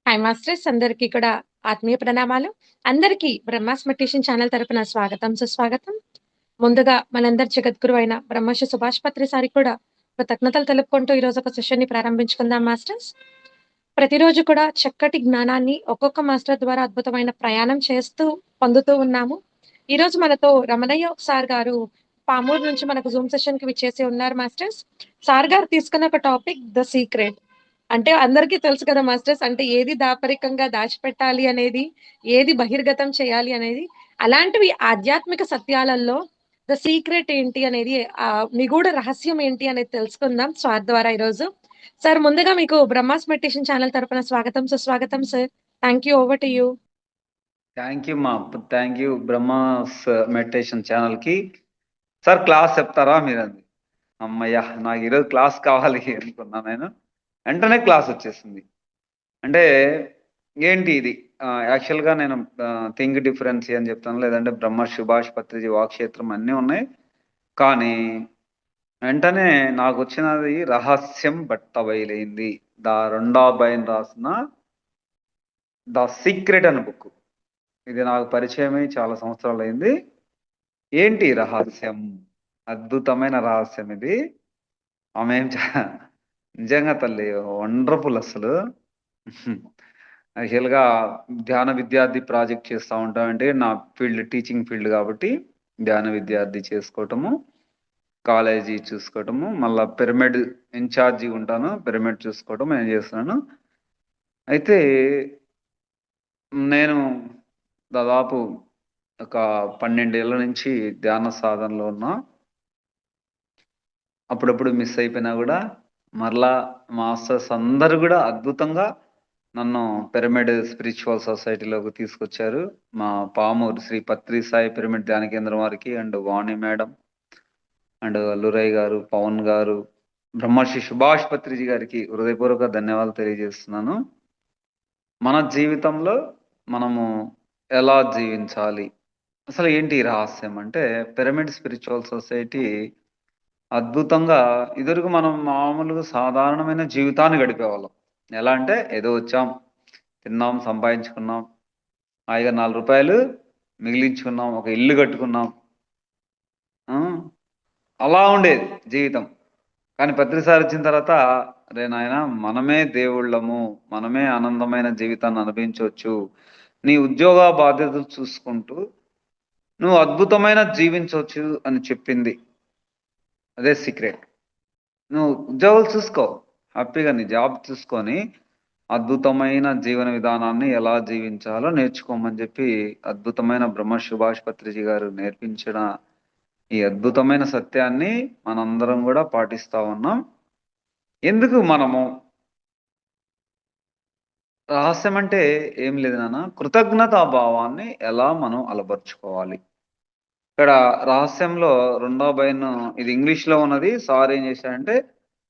Hi masters అందరికీ కూడా ఆత్మీయ ప్రణామాలు. అందరికీ బ్రహ్మాస్ మెడిటేషన్ ఛానల్ తరపున స్వాగతం, సుస్వాగతం. ముందుగా మనందరి జగద్గురు అయిన బ్రహ్మర్షి సుభాష్ పత్రి సారికి కూడా కృతజ్ఞతలు తెలుపుకుంటూ ఈరోజు ఒక సెషన్‌ని ప్రారంభించుకుందాం మాస్టర్స్. ప్రతిరోజు కూడా చక్కటి జ్ఞానాన్ని ఒక్కొక్క మాస్టర్ ద్వారా అద్భుతమైన ప్రయాణం చేస్తూ పొందుతూ ఉన్నాము. ఈరోజు మనతో రమణయ్య సార్ గారు పామూరు నుంచి మనకు జూమ్ సెషన్‌కి విచ్చేసి ఉన్నారు మాస్టర్స్. సార్ గారు తీసుకున్న ఒక టాపిక్ ద సీక్రెట్. అంటే అందరికీ తెలుసు కదా మాస్టర్స్. అంటే ఏది దాపరికంగా దాచిపెట్టాలి అనేది, ఏది బహిర్గతం చేయాలి అనేది, అలాంటివి ఆధ్యాత్మిక సత్యాలలో ద సీక్రెట్ ఏంటి అనేది నిగూఢ రహస్యం ఏంటి అనేది తెలుసుకుందాం సార్ ద్వారా ఈరోజు. సార్ ముందుగా మీకు బ్రహ్మాస్ మెడిటేషన్ ఛానల్ తరపున స్వాగతం, సుస్వాగతం sir. Thank you. Over to you. Thank you మా థ్యాంక్ యూ బ్రహ్మాస్ మెడిటేషన్ ఛానల్కి. సార్ క్లాస్ చెప్తారా మీరు? అది అమ్మయ్యా, నాకు ఈరోజు క్లాస్ కావాలి అనుకున్నా. నేను వెంటనే క్లాస్ వచ్చేసింది. అంటే ఏంటి ఇది? యాక్చువల్గా నేను థింక్ డిఫరెన్సీ అని చెప్తాను, లేదంటే బ్రహ్మ సుభాష్ పత్రిజీ వాక్షేత్రం అన్నీ ఉన్నాయి. కానీ వెంటనే నాకు వచ్చినది రహస్యం బట్టబయలైంది. రెండాబాయిని రాసిన ద సీక్రెట్ అని బుక్. ఇది నాకు పరిచయమై చాలా సంవత్సరాలు అయింది. ఏంటి రహస్యం? అద్భుతమైన రహస్యం ఇది. ఆమె నిజంగా తల్లి వండర్ఫుల్ అసలు. యాక్చువల్గా ధ్యాన విద్యార్థి ప్రాజెక్ట్ చేస్తూ ఉంటామంటే నా ఫీల్డ్ టీచింగ్ ఫీల్డ్ కాబట్టి ధ్యాన విద్యార్థి చేసుకోవటము, కాలేజీ చూసుకోవటము, మళ్ళీ పిరమిడ్ ఇన్ఛార్జి ఉంటాను, పిరమిడ్ చూసుకోవటం నేను చేస్తున్నాను. అయితే నేను దాదాపు ఒక 12 ఏళ్ళ నుంచి ధ్యాన సాధనలో ఉన్నా. అప్పుడప్పుడు మిస్ అయిపోయినా కూడా మరలా మాస్టర్స్ అందరూ కూడా అద్భుతంగా నన్ను పిరమిడ్ స్పిరిచువల్ సొసైటీలోకి తీసుకొచ్చారు. మా పామూరు శ్రీ పత్రి సాయి పిరమిడ్ ధ్యాన కేంద్రం వారికి అండ్ వాణి మేడం అండ్ అల్లురయ్య గారు, పవన్ గారు, బ్రహ్మర్షి సుభాష్ పత్రిజీ గారికి హృదయపూర్వక ధన్యవాదాలు తెలియజేస్తున్నాను. మన జీవితంలో మనము ఎలా జీవించాలి, అసలు ఏంటి రహస్యం అంటే, పిరమిడ్ స్పిరిచువల్ సొసైటీ అద్భుతంగా ఇదివరకు మనం మామూలుగా సాధారణమైన జీవితాన్ని గడిపేవాళ్ళం. ఎలా అంటే ఏదో వచ్చాం, తిన్నాం, సంపాదించుకున్నాం, హాయిగా 4 రూపాయలు మిగిలించుకున్నాం, ఒక ఇల్లు కట్టుకున్నాం, అలా ఉండేది జీవితం. కానీ పత్రిసారి వచ్చిన తర్వాత అరే నాయన, మనమే దేవుళ్ళము, మనమే ఆనందమైన జీవితాన్ని అనుభవించవచ్చు, నీ ఉద్యోగ బాధ్యతలు చూసుకుంటూ నువ్వు అద్భుతమైన జీవించవచ్చు అని చెప్పింది. అదే సీక్రెట్. నువ్వు ఉద్యోగాలు చూసుకో, హ్యాపీగా నీ జాబ్ చూసుకొని అద్భుతమైన జీవన విధానాన్ని ఎలా జీవించాలో నేర్చుకోమని చెప్పి అద్భుతమైన బ్రహ్మ సుభాష్ పత్రిజీ గారు నేర్పించిన ఈ అద్భుతమైన సత్యాన్ని మనందరం కూడా పాటిస్తా ఉన్నాం. ఎందుకు మనము రహస్యం అంటే ఏం లేదు నాన్న, కృతజ్ఞతా భావాన్ని ఎలా మనం అలబరుచుకోవాలి. ఇక్కడ రహస్యంలో రెండో బైన్ ఇది ఇంగ్లీష్ లో ఉన్నది. సార్ ఏం చేశాడంటే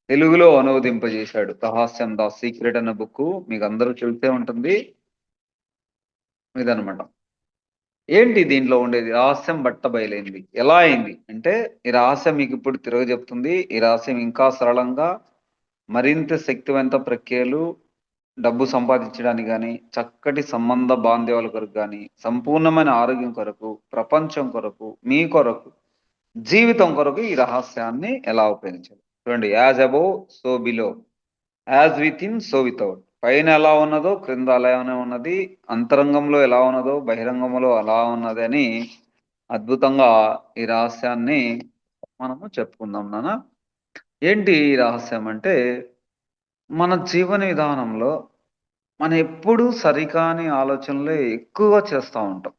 తెలుగులో అనువదింపజేశాడు. రహస్యం ద సీక్రెట్ అనే బుక్ మీకు అందరూ తెలిసే ఉంటుంది. ఇదనమాట. ఏంటి దీంట్లో ఉండేది? రహస్యం బట్ట బయలైంది. ఎలా అయింది అంటే, ఈ రహస్యం మీకు ఇప్పుడు తిరగ చెప్తుంది. ఈ రహస్యం ఇంకా సరళంగా మరింత శక్తివంత ప్రక్రియలు, డబ్బు సంపాదించడానికి కానీ, చక్కటి సంబంధ బాంధవ్యాల కొరకు కానీ, సంపూర్ణమైన ఆరోగ్యం కొరకు, ప్రపంచం కొరకు, మీ కొరకు, జీవితం కొరకు ఈ రహస్యాన్ని ఎలా ఉపయోగించాలి. చూడండి, as above so below, as with in so without. పైన ఎలా ఉన్నదో క్రింద అలానే ఉన్నది, అంతరంగంలో ఎలా ఉన్నదో బహిరంగంలో అలా ఉన్నది అని అద్భుతంగా ఈ రహస్యాన్ని మనము చెప్పుకుందాం నాన్న. ఏంటి ఈ రహస్యం అంటే, మన జీవన విధానంలో మనం ఎప్పుడూ సరికాని ఆలోచనలే ఎక్కువగా చేస్తూ ఉంటాం.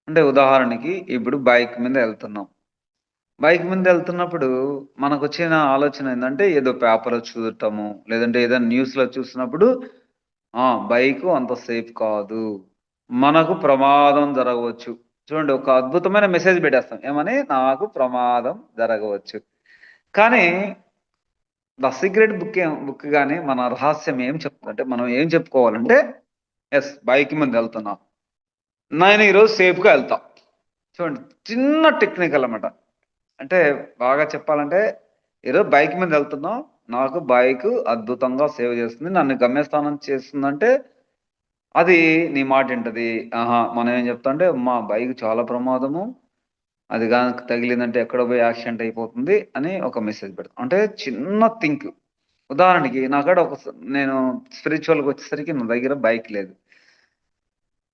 అంటే ఉదాహరణకి ఇప్పుడు బైక్ మీద వెళ్తున్నాం. బైక్ మీద వెళ్తున్నప్పుడు మనకు వచ్చిన ఆలోచన ఏంటంటే, ఏదో పేపర్లో చూడటము, లేదంటే ఏదైనా న్యూస్లో చూసినప్పుడు బైకు అంత సేఫ్ కాదు, మనకు ప్రమాదం జరగవచ్చు. చూడండి, ఒక అద్భుతమైన మెసేజ్ పెట్టేస్తాం ఏమని, నాకు ప్రమాదం జరగవచ్చు. కానీ ద సీక్రెట్ బుక్ కానీ మన రహస్యం ఏం చెప్తుందంటే, మనం ఏం చెప్పుకోవాలంటే, ఎస్ బైక్ మీద వెళ్తున్నాం, నేను ఈరోజు సేఫ్గా వెళ్తా. చూడండి, చిన్న టెక్నికల్ అన్నమాట. అంటే బాగా చెప్పాలంటే, ఈరోజు బైక్ మీద వెళ్తున్నాం, నాకు బైక్ అద్భుతంగా సేవ్ చేస్తుంది, నన్ను గమ్యస్థానం చేస్తుందంటే అది నీ మాట వింటది. ఆహా! మనం ఏం చెప్తామంటే, అమ్మా బైక్ చాలా ప్రమాదము. అది గనక తగిలిందంటే ఎక్కడో పోయి యాక్సిడెంట్ అయిపోతుంది అని ఒక మెసేజ్ పెడతాం. అంటే చిన్న థింక్. ఉదాహరణకి నాకాడ నేను స్పిరిచువల్‌గా వచ్చేసరికి నా దగ్గర బైక్ లేదు.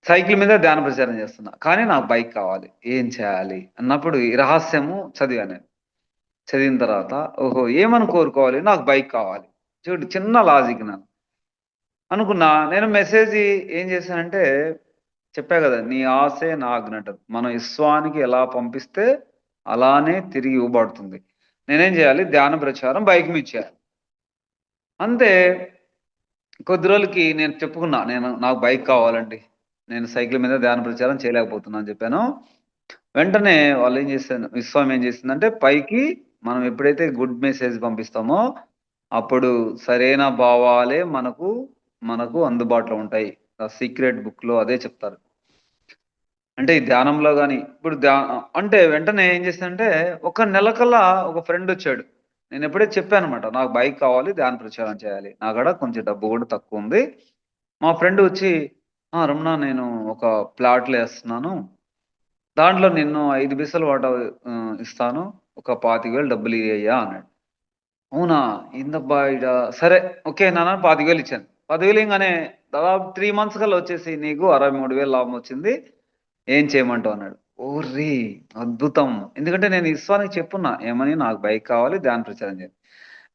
సైకిల్ మీద ధ్యాన ప్రచారం చేస్తున్నా. కానీ నాకు బైక్ కావాలి. ఏం చేయాలి? అన్నప్పుడు ఈ రహస్యము చదివా నేను. చదివిన తర్వాత ఓహో! ఏమని కోరుకోవాలి? నాకు బైక్ కావాలి. చూడు చిన్న లాజిక్ నాది. అనుకున్నా. నేను మెసేజ్ ఏం చేశానంటే, చెప్పా గదా! నీ ఆశే నా ఆజ్ఞ అంటారు. మనం విశ్వానికి ఎలా పంపిస్తే అలానే తిరిగి ఇవ్వబడుతుంది. నేనేం చేయాలి? ధ్యాన ప్రచారం బైక్ మీద చేయాలి. అంతే కొద్ది రోజులకి నేను చెప్పుకున్నా. నాకు బైక్ కావాలండి. నేను సైకిల్ మీద ధ్యాన ప్రచారం చేయలేకపోతున్నా అని చెప్పాను. వెంటనే వాళ్ళేం చేశాను విశ్వం ఏం చేసిందంటే పైకి మనం ఎప్పుడైతే గుడ్ మెసేజ్ పంపిస్తామో, అప్పుడు సరైన భావాలే మనకు అందుబాటులో ఉంటాయి. సీక్రెట్ బుక్‌లో అదే చెప్తారు. అంటే ఈ ధ్యానంలో గాని, ఇప్పుడు అంటే వెంటనే ఏం చేశానంటే, ఒక నెల కల్లా ఒక ఫ్రెండొచ్చాడు. నేనెప్పుడైతే చెప్పానన్నమాట. నాకు బైక్ కావాలి, ధ్యాన ప్రచారం చేయాలి. నా కాడ కొంచెం డబ్బు కూడా తక్కువుంది. మా ఫ్రెండ్ వచ్చి, "ఆ! రమణ నేను ఒక ప్లాట్‌లో ఏస్తున్నాను. దాంట్లో నిన్ను 5 పైసలు వాటా ఇస్తాను. ఒక 25,000 డబ్బులియ్యయ్యా" అన్నాడు. అవునా! ఏందబ్బా ఈడ సరే ఓకే నాన్న 25,000 ఇచ్చాను. 25,000 ఇయంగానే దాదాపు 3 మంత్స్ కల్లా వచ్చేసి నీకు 63,000 లాభం వచ్చింది. ఏం చేయమంటావు అన్నాడు. ఓర్రి! అద్భుతం. ఎందుకంటే నేను విశ్వానికి చెప్పున్నా. ఏమని నాకు బైక్ కావాలి ధ్యాన ప్రచారం చేయాలి.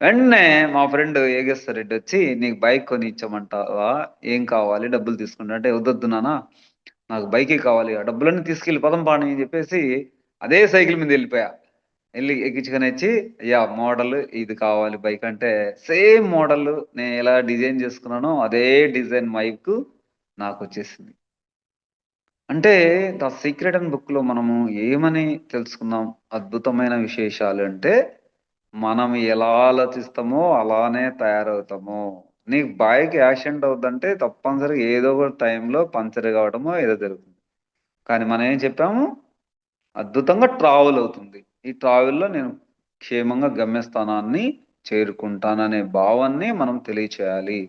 వెంటనే మా ఫ్రెండ్ ఏగేశ్వర్ రెడ్డి వచ్చి నీకు బైక్ కొనిచ్చమంటావా? ఏం కావాలి? డబ్బులు తీసుకుంటా అంటే వద్దొద్దు నాన్న నాకు బైకే కావాలి. ఆ డబ్బులన్నీ తీసుకెళ్ళి పదం పాడని అని చెప్పేసి అదే సైకిల్ మీద వెళ్ళిపోయా. ఎక్కించుకొనొచ్చి అయ్యా మోడల్ ఇది కావాలి బైక్ అంటే సేమ్ మోడల్ నేను ఎలా డిజైన్ చేసుకున్నానో అదే డిజైన్ బైక్ నాకొచ్చేసింది. అంటే 'ద సీక్రెట్ అండ్ బుక్‌లో మనము ఏమని తెలుసుకున్నాం? అద్భుతమైన విశేషాలు అంటే, మనం ఎలా ఆలోచిస్తామో అలానే తయారవుతాము. నీకు బైక్ యాక్సిడెంట్ అవుద్దంటే తప్పనిసరిగా ఏదో ఒక టైంలో పంక్చర్ కావడమో ఏదో జరుగుతుంది. కానీ మనం ఏం చెప్పాము? అద్భుతంగా ట్రావెల్ అవుతుంది. ఈ ట్రావెల్‌లో నేను క్షేమంగా గమ్యస్థానాన్ని చేరుకుంటాననే భావాన్ని మనం తెలియచేయాలి.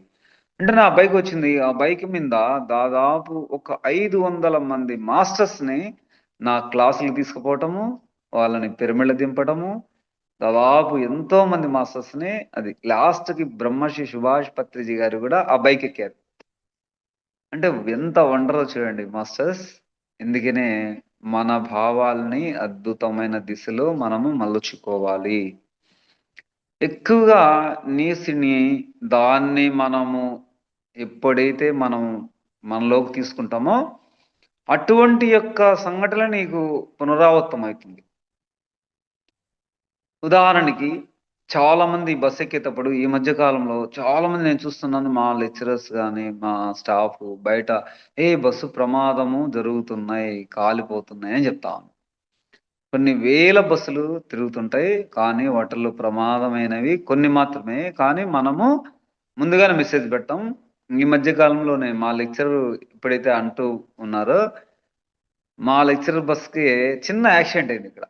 అంటే నా బైకొచ్చింది. ఆ బైక్ మీద దాదాపు ఒక 500 మంది మాస్టర్స్‌ని నా క్లాసులకి తీసుకుపోవటము, వాళ్ళని పిరమిడ్‌లో దింపడము, దాదాపు ఎంతో మంది మాస్టర్స్‌ని అది లాస్ట్‌కి బ్రహ్మర్షి సుభాష్ పత్రిజీ గారు గూడా ఆ బైక్ ఎక్కారు. అంటే ఎంత వండరో చూడండి మాస్టర్స్. అందుకనే మన భావాల్ని అద్భుతమైన దిశలో మనము మలుచుకోవాలి. ఎక్కువగా నీసిని దాన్ని మనము ఎప్పుడైతే మనం మనలోకి తీసుకుంటామో, అటువంటి యొక్క సంఘటన నీకు పునరావృతమవుతుంది. ఉదాహరణకి చాలామంది బస్ ఎక్కేటప్పుడు ఈ మధ్య కాలంలో చాలామంది నేను చూస్తున్నాను మా లెక్చరర్స్ గాని, మా స్టాఫ్ బయట బస్సు ప్రమాదము జరుగుతున్నాయి, కాలిపోతున్నాయి అని చెప్తా ఉన్నారు. కొన్ని వేల బస్సులు తిరుగుతుంటాయి. కానీ వాటిల్లో ప్రమాదమైనవి కొన్ని మాత్రమే. కానీ మనము ముందుగానే మెసేజ్ పెడతాం. ఈ మధ్య కాలంలోనే మా లెక్చరర్ ఎప్పుడైతే అంటూ ఉన్నారో, మా లెక్చరర్ బస్‌కి చిన్న యాక్సిడెంట్ అయిందిక్కడ.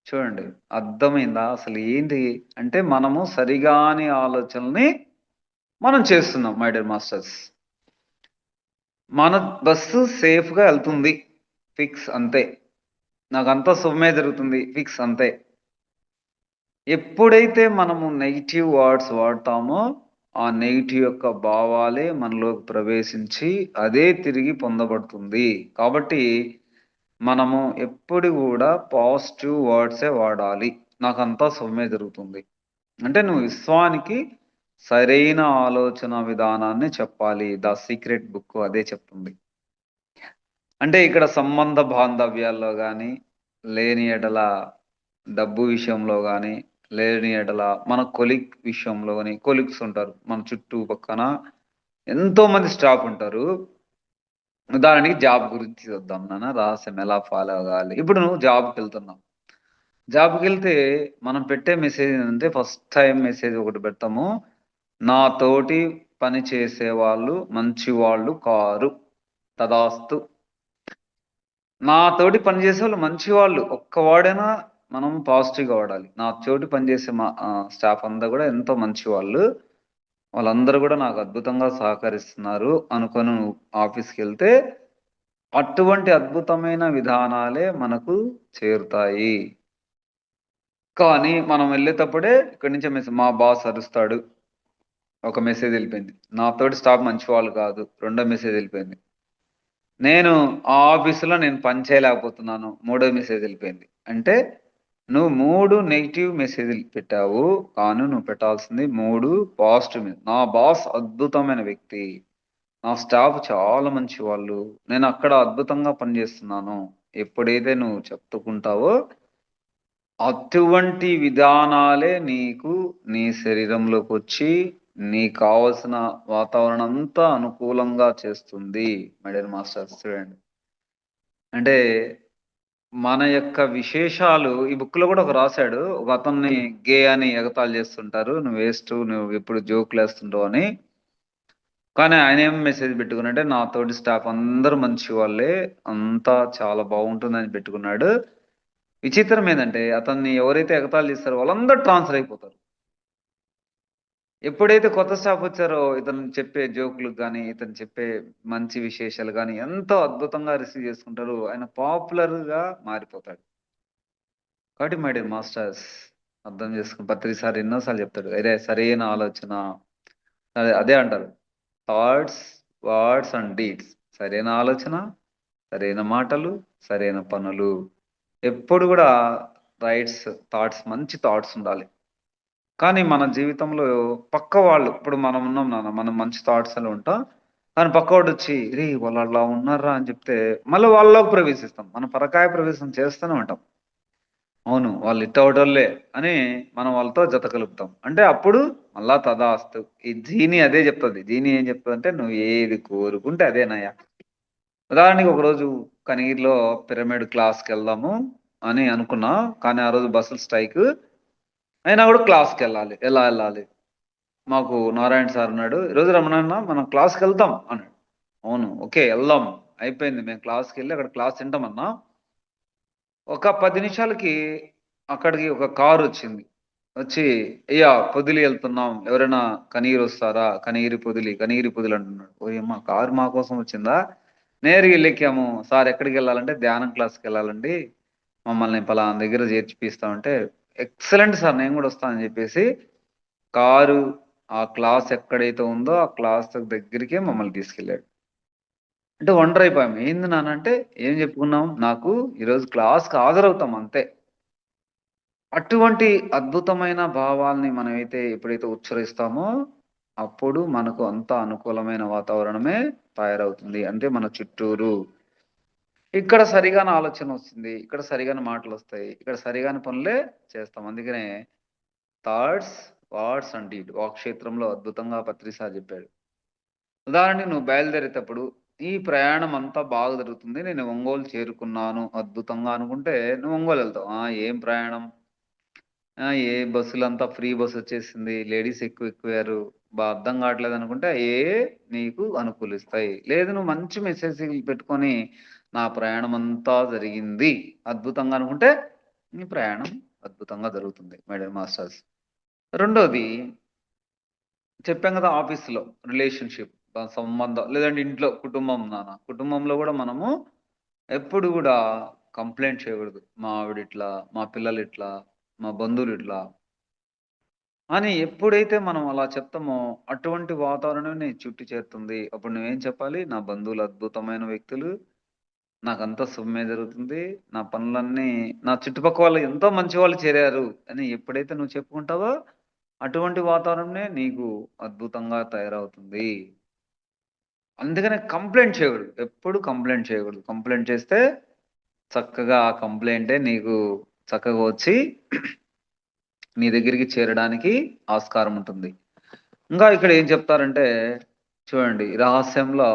చూడండి అర్థమైందా? అసలు ఏంటి అంటే మనము సరిగాని ఆలోచనల్ని మనం చేస్తున్నాం మై డియర్ మాస్టర్స్. మన బస్సు సేఫ్‌గా ఎళ్తుంది. ఫిక్స్ అంతే. నాకంతా శుభమే జరుగుతుంది. ఫిక్స్ అంతే. ఎప్పుడైతే మనము నెగెటివ్ వర్డ్స్ వాడతామో, ఆ నెగెటివ్ యొక్క భావాలే మనలోకి ప్రవేశించి, అదే తిరిగి పొందబడుతుంది. కాబట్టి, మనము ఎప్పుడు గూడా పాజిటివ్ వర్డ్సే వాడాలి. నాకంతా శుభమే జరుగుతుంది. అంటే నువ్వు విశ్వానికి సరైన ఆలోచన విధానాన్ని చెప్పాలి. 'ద సీక్రెట్ బుక్' అదే చెప్తుంది. అంటే ఇక్కడ సంబంధ బాంధవ్యాల్లో గాని, లేని ఎడల డబ్బు విషయంలో గాని, లేని ఎడల మన కొలీగ్ విషయంలో గాని, కొలీగ్స్ ఉంటారు. మన చుట్టూ పక్కన ఎంతోమంది స్టాఫ్ ఉంటారు. ఉదాహరణకి జాబ్ గురించి చూద్దాం నాన్న. రహస్యం ఎలా ఫాలో అవ్వాలి. ఇప్పుడు నువ్వు జాబ్‌కెళ్తున్నావు. జాబ్‌కెళ్తే మనం పెట్టే మెసేజ్ ఏంటంటే ఫస్ట్ టైమ్ మెసేజ్ ఒకటి పెడతాము. నాతోటి పని చేసేవాళ్ళు మంచివాళ్ళు కారు. తదాస్తు. నాతోటి పనిచేసేవాళ్ళు మంచివాళ్ళు. ఒక్కవాడైనా మనం పాజిటివ్‌గా వాడాలి. నా తోటి పనిచేసే స్టాఫ్ అంతా గూడా ఎంతో మంచివాళ్ళు. వాళ్ళందరూ కూడా నాకు అద్భుతంగా సహకరిస్తున్నారు అనుకొని ఆఫీస్కి వెళ్తే అటువంటి అద్భుతమైన విధానాలే మనకు చేరుతాయి. కానీ మనం వెళ్ళేటప్పుడే ఇక్కడి నుంచే మా బాస్ అరుస్తాడు. ఒక మెసేజ్ వెళ్ళిపోయింది. నాతోటి స్టాఫ్ మంచివాళ్ళు కాదు. రెండో మెసేజ్ వెళ్ళిపోయింది. నేను ఆ ఆఫీసులో నేను పని చేయలేకపోతున్నాను. మూడో మెసేజ్ వెళ్ళిపోయింది. అంటే నువ్వు 3 నెగెటివ్ మెసేజ్‌లు పెట్టావు. కానీ నువ్వు పెట్టాల్సింది 3 పాజిటివ్. నా బాస్ అద్భుతమైన వ్యక్తి. నా స్టాఫ్ చాలా మంచివాళ్ళు. నేను అక్కడ అద్భుతంగా పనిచేస్తున్నాను. ఎప్పుడైతే నువ్వు చెప్పుకుంటావో అటువంటి విధానాలే నీకు నీ శరీరంలోకొచ్చి నీకు కావాల్సిన వాతావరణం అంతా అనుకూలంగా చేస్తుంది. మై డియర్ మాస్టర్స్ చూడండి. అంటే మన యొక్క విశేషాలు ఈ బుక్‌లో గూడా ఒక రాసాడు. ఒక అతన్ని గే అని ఎగతాళి చేస్తుంటారు. "నువ్వు వేస్టు. నువ్వు ఎప్పుడు జోకులేస్తుంటావు" అని. కానీ ఆయనేం మెసేజ్ పెట్టుకున్నాడంటే, "నా తోటి స్టాఫ్ అందరూ మంచివాళ్ళే. అంతా చాలా బాగుంటుందని" పెట్టుకున్నాడు. విచిత్రం ఏందంటే అతన్ని ఎవరైతే ఎగతాళి చేస్తారో వాళ్ళందరూ ట్రాన్స్‌ఫర్ అయిపోతారు. ఎప్పుడైతే కొత్త స్టాఫ్ వచ్చారో ఇతను చెప్పే జోక్‌లు గాని, ఇతను చెప్పే మంచి విశేషాలు గాని ఎంతో అద్భుతంగా రిసీవ్ చేసుకుంటారు. ఆయన పాపులర్‌గా మారిపోతాడు. కాబట్టి మై డియర్ మాస్టర్స్ అర్థం చేసుకొని ప్రతిసారి ఎన్నో సార్లు చెప్తాడు. అరే! సరైన ఆలోచన అదే అంటారు. Thoughts, words and deeds. సరైన ఆలోచన, సరైన మాటలు, సరైన పనులు. ఎప్పుడు గూడా రైట్స్, థాట్స్ మంచి థాట్స్ ఉండాలి. కానీ మన జీవితంలో పక్క వాళ్ళు ఇప్పుడు మనం ఉన్నాం నాన్న. మనం మంచి థాట్స్‌లో ఉంటాం. కానీ పక్కోడొచ్చి "రేయ్! వాళ్ళు అలా ఉన్నార్రా" అని చెప్తే మళ్ళీ వాళ్ళలోకి ప్రవేశిస్తాం. మనం పరకాయ ప్రవేశం చేస్తూనే ఉంటాం. అవును. వాళ్ళు ఇట్టవటోళ్ళే అని మనం వాళ్ళతో జత కలుపుతాం. అంటే అప్పుడు మళ్ళా తదాస్తు. ఈ జీని అదే చెప్తది. జీని ఏం చెప్తదంటే నువ్వు ఏది కోరుకుంటే అదేనయ్యా. ఉదాహరణకి ఒకరోజు కనిగిరిలో పిరమిడ్ క్లాస్‌కెళ్దాము అని అనుకున్నా. కానీ ఆ రోజు బస్సులు స్ట్రైకు. అయినా కూడా క్లాస్‌కెళ్ళాలి. ఎలా ఎళ్ళాలి? మాకు నారాయణ సార్ అన్నాడు. "ఈరోజు రమణన్న మనం క్లాస్‌కెళ్తాం" అన్నాడు. అవును. ఓకే. ఎళ్దాం. అయిపోయింది. మేము క్లాస్‌కెళ్ళి అక్కడ క్లాస్ ఇంటామన్నా. ఒక 10 నిమిషాలకి అక్కడికి ఒక కారొచ్చింది. వచ్చి "అయ్యా! పొదిలి ఎళ్తున్నాం. ఎవరైనా కనిగిరొస్తారా? కనిగిరి పొదిలి అంటున్నాడు." ఓయమ్మ! కారు మా కోసం వచ్చిందా? నేరుగా ఎళ్ళెక్కాము. "సార్ ఎక్కడికెళ్ళాలంటే ధ్యానం క్లాస్‌కెళ్ళాలండి. మమ్మల్ని పలానా దగ్గర చేర్పిస్తామంటే" "ఎక్సలెంట్ సార్ నేను గూడా వస్తా" అని జెప్పేసి కారు ఆ క్లాస్ ఎక్కడైతే ఉందో ఆ క్లాస్ దగ్గరికే మమ్మల్ని తీసుకెళ్ళాడు. అంటే ఒంటరైపోయాం. ఏంది నాన్న అంటే, ఏం చెప్పుకున్నాం? నాకు ఈరోజు క్లాస్‌కి హాజరవుతాం అంతే. అటువంటి అద్భుతమైన భావాల్ని మనమైతే ఎప్పుడైతే ఉచ్చరిస్తామో, అప్పుడు మనకు అంత అనుకూలమైన వాతావరణమే తయారవుతుంది. అంటే మన చుట్టూరు. ఇక్కడ సరిగాని ఆలోచనొస్తుంది. ఇక్కడ సరిగాని మాటలొస్తాయి. ఇక్కడ సరిగాని పనులే చేస్తాం. అందుకనే థాట్స్, వర్డ్స్ అండ్ డీడ్ వాక్క్షేత్రంలో అద్భుతంగా పత్రిసారి చెప్పాడు. ఉదాహరణకి నువ్వు బయలుదేరేటప్పుడు, ఈ ప్రయాణం అంతా బాగా జరుగుతుంది. నేను ఒంగోలు చేరుకున్నాను అద్భుతంగా అనుకుంటే, నువ్వు ఒంగోలు ఎళ్తావు. ఏం ప్రయాణం? ఏ బస్సులంతా ఫ్రీ బస్సొచ్చేసింది. లేడీస్ ఎక్కువెక్కారు. అర్థం కావట్లేదనుకుంటే నీకు అనుకూలిస్తాయి. లేదు నువ్వు మంచి మెసేజ్‌లు పెట్టుకొని, నా ప్రయాణం అంతా జరిగింది అద్భుతంగా అనుకుంటే, నీ ప్రయాణం అద్భుతంగా జరుగుతుంది. My dear masters. రెండోది చెప్పాం కదా! ఆఫీస్‌లో రిలేషన్‌షిప్ సంబంధం లేదంటే ఇంట్లో కుటుంబం నాన్న. కుటుంబంలో గూడా మనము ఎప్పుడు గూడా కంప్లెయింట్ చేయకూడదు. మా ఆవిడిట్లా, మా పిల్లలిట్లా, మా బంధువులిట్లా అని ఎప్పుడైతే మనం అలా చెప్తామో అటువంటి వాతావరణమే నీ చుట్టూ చేరుతుంది. అప్పుడు నువ్వేం చెప్పాలి? నా బంధువులు అద్భుతమైన వ్యక్తులు. నాకంతా శుభమే జరుగుతుంది. నా పనులన్నీ నా చుట్టుపక్క వాళ్ళు ఎంతో మంచి వాళ్ళు చేరారు అని ఎప్పుడైతే నువ్వు చెప్పుకుంటావో అటువంటి వాతావరణమే నీకు అద్భుతంగా తయారవుతుంది. అందుకనే కంప్లెయింట్ చేయకూడదు. ఎప్పుడు కంప్లెయింట్ చేయకూడదు. కంప్లెయింట్ చేస్తే చక్కగా ఆ కంప్లెయింటే నీకు చక్కగా వచ్చి నీ దగ్గరికి చేరడానికి ఆస్కారం ఉంటుంది. ఇంకా ఇక్కడ ఏం చెప్తారంటే చూడండి రహస్యంలో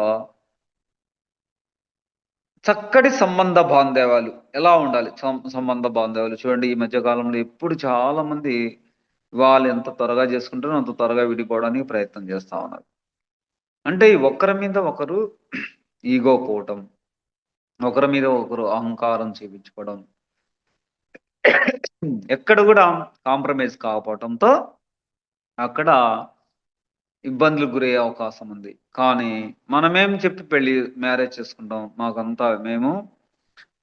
చక్కటి సంబంధ బాంధవ్యాలు ఎలా ఉండాలి? సంబంధ బాంధవ్యాలు చూడండి ఈ మధ్య కాలంలో ఎప్పుడు చాలా మంది వాళ్ళు ఎంత త్వరగా చేసుకుంటారో అంత త్వరగా విడిపోవడానికి ప్రయత్నం చేస్తా ఉన్నారు. అంటే ఈ ఒకరి మీద ఒకరు ఈగో పోవటం. ఒకరి మీద ఒకరు అహంకారం చూపించుకోవడం. ఎక్కడ గూడా కాంప్రమైజ్ కాకపోవటంతో అక్కడ ఇబ్బందులకు గురయ్యే అవకాశం ఉంది. కానీ మనమేం చెప్పి మ్యారేజ్ చేసుకుంటాం. మాకంతా మేము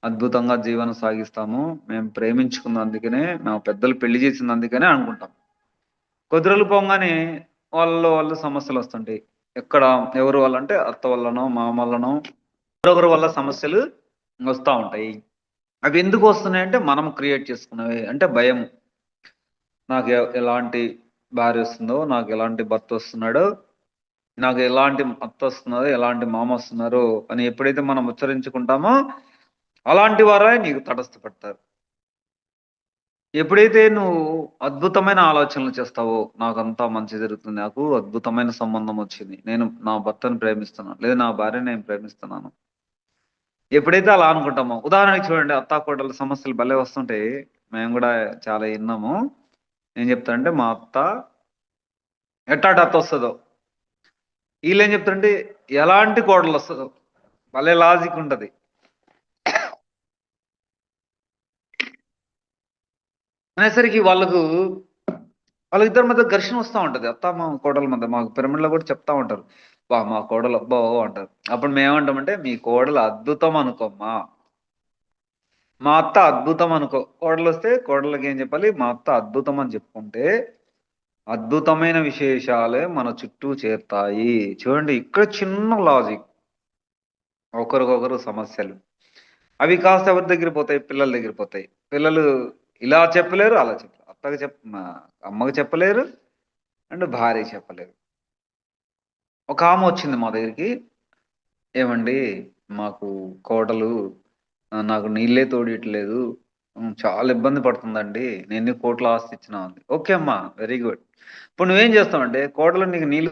అద్భుతంగా జీవనం సాగిస్తాము. మేము ప్రేమించుకున్నందుకనే, మా పెద్దలు పెళ్లి చేసినందుకనే అనుకుంటాం. కొద్ది రోజులు పోంగానే వాళ్ళలో సమస్యలొస్తుంటాయి. ఎక్కడ ఎవరి వల్ల అంటే అత్త వల్లనో, మామ వల్లనో మరొకరి వల్ల సమస్యలు వస్తా ఉంటాయి. అవి ఎందుకు వస్తున్నాయంటే మనం క్రియేట్ చేసుకున్నవే. అంటే భయం. నాకు ఎలాంటి భార్య వస్తుందో, నాకు ఎలాంటి భర్త వస్తున్నాడో, నాకు ఎలాంటి అత్త వస్తున్నదో, ఎలాంటి మామ వస్తున్నారో అని ఎప్పుడైతే మనం ఉచ్చరించుకుంటామో, అలాంటి వారే నీకు తటస్థపడతారు. ఎప్పుడైతే నువ్వు అద్భుతమైన ఆలోచనలు చేస్తావో, నాకంతా మంచి జరుగుతుంది. నాకు అద్భుతమైన సంబంధం వచ్చింది. నేను నా భర్తను ప్రేమిస్తున్నాను. లేదా నా భార్యని నేను ప్రేమిస్తున్నాను. ఎప్పుడైతే అలా అనుకుంటామో, ఉదాహరణకి చూడండి అత్తాకోడళ్ళ సమస్యలు భలే వస్తుంటాయి. మేము గూడా చాలా ఇన్నాము. ఏం చెప్తారంటే మా అత్త ఎట్టాటి అత్త వస్తదో, ఈళ్ళేం చెప్తారంటే ఎలాంటి కోడలొస్తదో. భలే లాజిక్ ఉంటది. అనేసరికి వాళ్ళిద్దరి మధ్య ఘర్షణ వస్తా ఉంటది. అత్త, మామ కోడళ్ళ మధ్య. మాకు పిరమిడ్‌లో కూడా చెప్తా ఉంటారు. మా కోడలు అబ్బో! అంటారు. అప్పుడు మేమేమంటామంటే, మీ కోడలు అద్భుతం అనుకోమ్మా. మా అత్త అద్భుతం అనుకో. కోడలొస్తే కోడళ్ళకేం చెప్పాలి? మా అత్త అద్భుతం అని చెప్పుకుంటే, అద్భుతమైన విశేషాలే మన చుట్టూ చేరతాయి. చూడండి ఇక్కడ చిన్న లాజిక్. ఒకరికొకరు సమస్యలు. అవి కాస్త ఎవరి దగ్గర పోతాయి? పిల్లల దగ్గర పోతాయి. పిల్లలు ఇలా చెప్పలేరు, అలా చెప్పలేరు. అమ్మకి చెప్పలేరు అండ్ భార్యకి చెప్పలేరు. ఒక ఆమె వచ్చింది మా దగ్గరికి. ఏమండి మాకు కోడలు నాకు నీళ్ళే తోడియట్లేదు. చాలా ఇబ్బంది పడుతుందండి. నేను కోట్ల ఆస్తి ఇచ్చినా అంది. ఓకే అమ్మా, వెరీ గుడ్. ఇప్పుడు నువ్వేం చేస్తావంటే కోడలు నీకు నీళ్ళు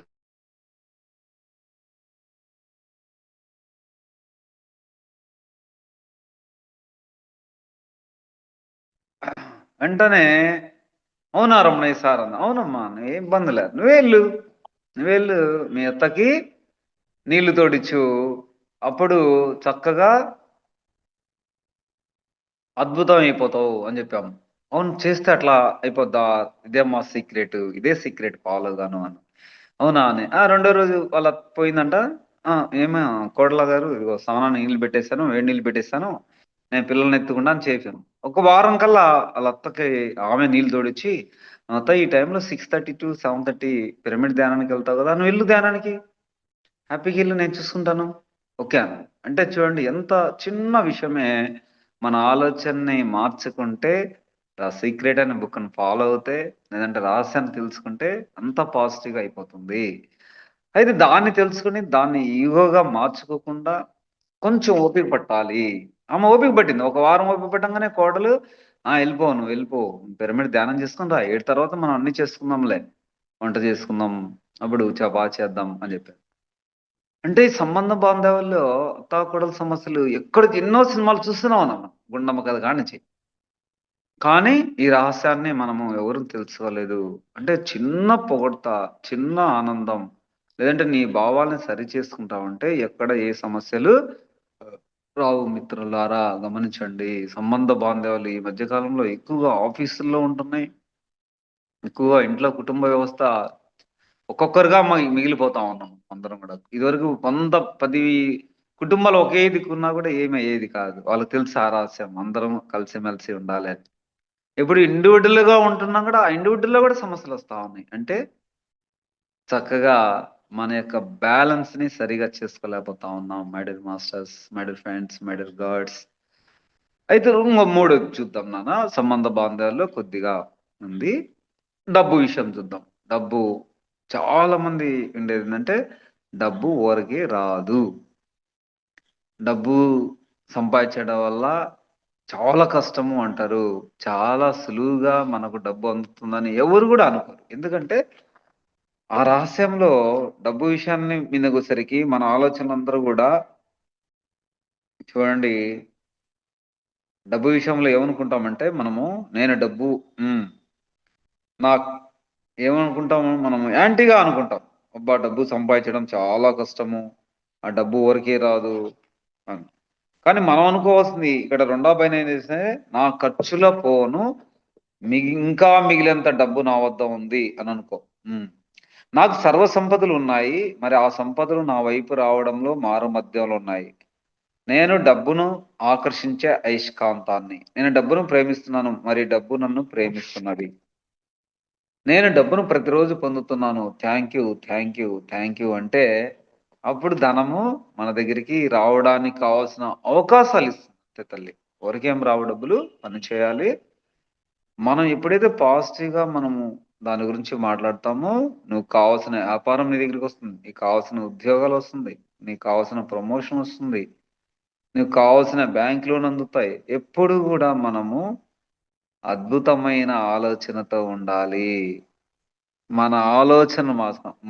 వెంటనే అవునా రమణయ్య సార్ అంది. అవునమ్మా ఏ ఇబ్బంది లేదు. నువ్వెళ్ళు మీ అత్తకి నీళ్లు తోడిచ్చు. అప్పుడు చక్కగా అద్భుతం అయిపోతావు అని చెప్పాము. అవును చేస్తే అట్లా అయిపోద్దా? ఇదే మా సీక్రెట్. ఇదే సీక్రెట్ ఫాలో గాను అని. అవునా అని. రెండో రోజు వాళ్ళ పోయిందంట. ఏమి కోడల గారు ఇదిగో స్నానానికి నీళ్లు పెట్టేసాను. వేడి నీళ్లు పెట్టేసాను. నేను పిల్లల్ని ఎత్తుకుంటా అని చెప్పాను. ఒక వారం కల్లా ఆళ్ళ అత్తకి ఆమె నీళ్లు తోడిచ్చి, "అత్త ఈ టైంలో 6:30-7:30 పిరమిడ్ ధ్యానానికి వెళ్తావు కదా! నువ్వు ఎళ్ళు ధ్యానానికి. హ్యాపీగా ఎళ్ళు నేను చూసుకుంటాను." ఓకే అన్నా. అంటే చూడండి ఎంత చిన్న విషయమే మన ఆలోచనని మార్చుకుంటే, 'ద సీక్రెట్' అనే బుక్‌ని ఫాలో అవుతే, లేదంటే రహస్యాన్ని తెలుసుకుంటే అంతా పాజిటివ్‌గా అయిపోతుంది. అయితే దాన్ని తెలుసుకొని దాన్ని ఈగోగా మార్చుకోకుండా కొంచెం ఓపిక పట్టాలి. ఆమె ఓపిక పట్టింది. ఒక వారం ఓపిక పట్టంగానే కోడలు "ఎళ్ళిపో నువ్వెళ్ళిపో. పిరమిడ్ ధ్యానం చేసుకొని రా. 7 తర్వాత మనం అన్నీ చేసుకుందాంలే. వంట చేసుకుందాం. అప్పుడు చేద్దాం" అని చెప్పారు. అంటే ఈ సంబంధ బాంధవ్యాల్లో అత్తాకోడలు సమస్యలు ఎన్నో సినిమాలు చూస్తున్నాం మనం. 'గుండమ్మ కథ' కాడ్నుంచి. కానీ ఈ రహస్యాన్ని మనము ఎవరు తెలుసుకోలేదు. అంటే చిన్న పొగడ్త, చిన్న ఆనందం లేదంటే నీ భావాల్ని సరిచేసుకుంటావంటే ఎక్కడ ఏ సమస్యలు రావు మిత్రులారా గమనించండి. సంబంధ బాంధవ్యాలు ఈ మధ్య కాలంలో ఎక్కువగా ఆఫీసుల్లో ఉంటున్నాయి. ఎక్కువగా ఇంట్లో కుటుంబ వ్యవస్థ ఒక్కొక్కరుగా మిగిలిపోతా ఉన్నాం అందరం గూడా. ఇదివరకు 10 కుటుంబాలు ఒకే దిక్కున్నా గూడా ఏమి అయ్యేది కాదు. వాళ్ళకి తెలుసు ఆ రహస్యం. అందరం కలిసిమెలిసి ఉండాలి అని. ఇప్పుడు ఇండివిడ్యుయల్‌గా ఉంటున్నా గూడా, ఆ ఇండివిడ్యుయల్‌లో గూడా సమస్యలొస్తా ఉన్నాయి. అంటే చక్కగా మన యొక్క బ్యాలెన్స్‌ని సరిగ్గా చేసుకోలేకపోతా ఉన్నాం. My dear masters, my dear friends, my dear God's. అయితే ఇంగో మూడోది చూద్దాం నాన్న. సంబంధ బాంధవ్యాల్లో కొద్దిగా ఉంది. డబ్బు విషయం చూద్దాం. డబ్బు చాలా మంది ఉండేదేంటంటే, డబ్బు ఊరికే రాదు. డబ్బు సంపాదించడం వల్ల చాలా కష్టము అంటారు. చాలా సులువుగా మనకు డబ్బు అందుతుందని ఎవరు గూడా అనుకోరు. ఎందుకంటే, ఆ రహస్యంలో డబ్బు విషయాన్ని మీదకొచ్చేసరికి మన ఆలోచనలందరూ గూడా చూడండి, డబ్బు విషయంలో ఏమనుకుంటామంటే మనము నేను డబ్బు హ్మ్. నాకు ఏమనుకుంటాము మనము యాంటీగా అనుకుంటాం. అబ్బా! డబ్బు సంపాదించడం చాలా కష్టము. ఆ డబ్బు ఊరికే రాదు అని. కానీ మనం అనుకోవాల్సింది ఇక్కడ రెండో పైన ఏం చేస్తే నా ఖర్చుల పోను ఇంకా మిగిలేంత డబ్బు నా వద్ద ఉంది అని అనుకో. హ్మ్. నాకు సర్వ సంపదలు ఉన్నాయి. మరి ఆ సంపదలు నా వైపు రావడంలో మారుమధ్యంలో ఉన్నాయి. నేను డబ్బును ఆకర్షించే అయస్కాంతాన్ని. నేను డబ్బును ప్రేమిస్తున్నాను. మరి డబ్బు నన్ను ప్రేమిస్తున్నది. నేను డబ్బును ప్రతిరోజు పొందుతున్నాను. Thank you, thank you, thank you అంటే అప్పుడు ధనము మన దగ్గరికి రావడానికి కావాల్సిన అవకాశాలిస్తుంది అంతే తల్లి. ఊరికేం రావు డబ్బులు. పని చేయాలి. మనం ఎప్పుడైతే పాజిటివ్‌గా మనము దాని గురించి మాట్లాడతామో, నువ్వు కావాల్సిన వ్యాపారం నీ దగ్గరికొస్తుంది. నీకు కావాల్సిన ఉద్యోగాలొస్తుంది. నీకు కావాల్సిన ప్రమోషనొస్తుంది. నీకు కావాల్సిన బ్యాంక్ లోన్ అందుతాయి. ఎప్పుడు గూడా మనము అద్భుతమైన ఆలోచనతో ఉండాలి. మన ఆలోచన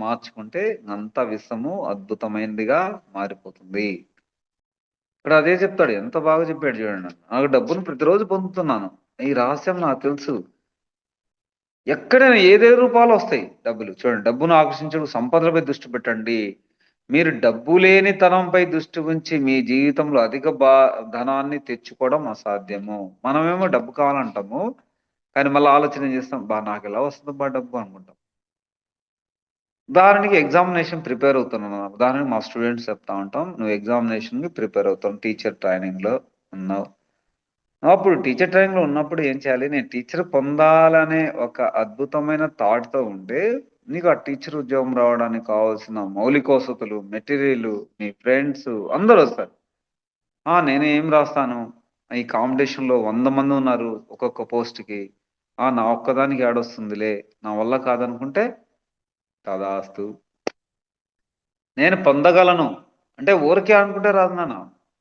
మార్చుకుంటే అంతా విశ్వము అద్భుతమైనదిగా మారిపోతుంది. ఇక్కడ అదే చెప్తాడు. ఎంత బాగా చెప్పాడు చూడండి. నాకు డబ్బును ప్రతిరోజు పొందుతున్నాను. ఈ రహస్యం నాకు తెలుసు. ఎక్కడైనా ఏదే రూపాలో వస్తాయి డబ్బులు. చూడండి, డబ్బును ఆకర్షించడం సంపదలపై దృష్టి పెట్టండి. మీరు డబ్బు లేని తనంపై దృష్టి ఉంచి మీ జీవితంలో అధిక ధనాన్ని తెచ్చుకోవడం అసాధ్యము. మనమేమో డబ్బు కావాలంటాము. కానీ మళ్ళీ ఆలోచన ఏం చేస్తాం? నాకెలా వస్తదబ్బా డబ్బు అనుకుంటాం. ఉదాహరణకి ఎగ్జామినేషన్ ప్రిపేర్ అవుతున్నాను. ఉదాహరణకి మా స్టూడెంట్స్ చెప్తా ఉంటాం. నువ్వు ఎగ్జామినేషన్‌కి ప్రిపేర్ అవుతావు. టీచర్ ట్రైనింగ్‌లో ఉన్నావు. అప్పుడు టీచర్ ట్రైనింగ్‌లో ఉన్నప్పుడు ఏం చేయాలి? నేను టీచర్ పొందాలనే ఒక అద్భుతమైన థాట్‌తో ఉంటే, నీకు ఆ టీచర్ ఉద్యోగం రావడానికి కావాల్సిన మౌలిక వసతులు, మెటీరియల్, నీ ఫ్రెండ్స్ అందరొస్తారు. నేనేం రాస్తాను? ఈ కాంపిటీషన్‌లో 100 మందున్నారు ఒక్కొక్క పోస్ట్‌కి. నా ఒక్కదానికి ఏడొస్తుందిలే. నా వల్ల కాదనుకుంటే తదాస్తు. నేను పొందగలను. అంటే ఊరికే అనుకుంటే రాదు నాన్న.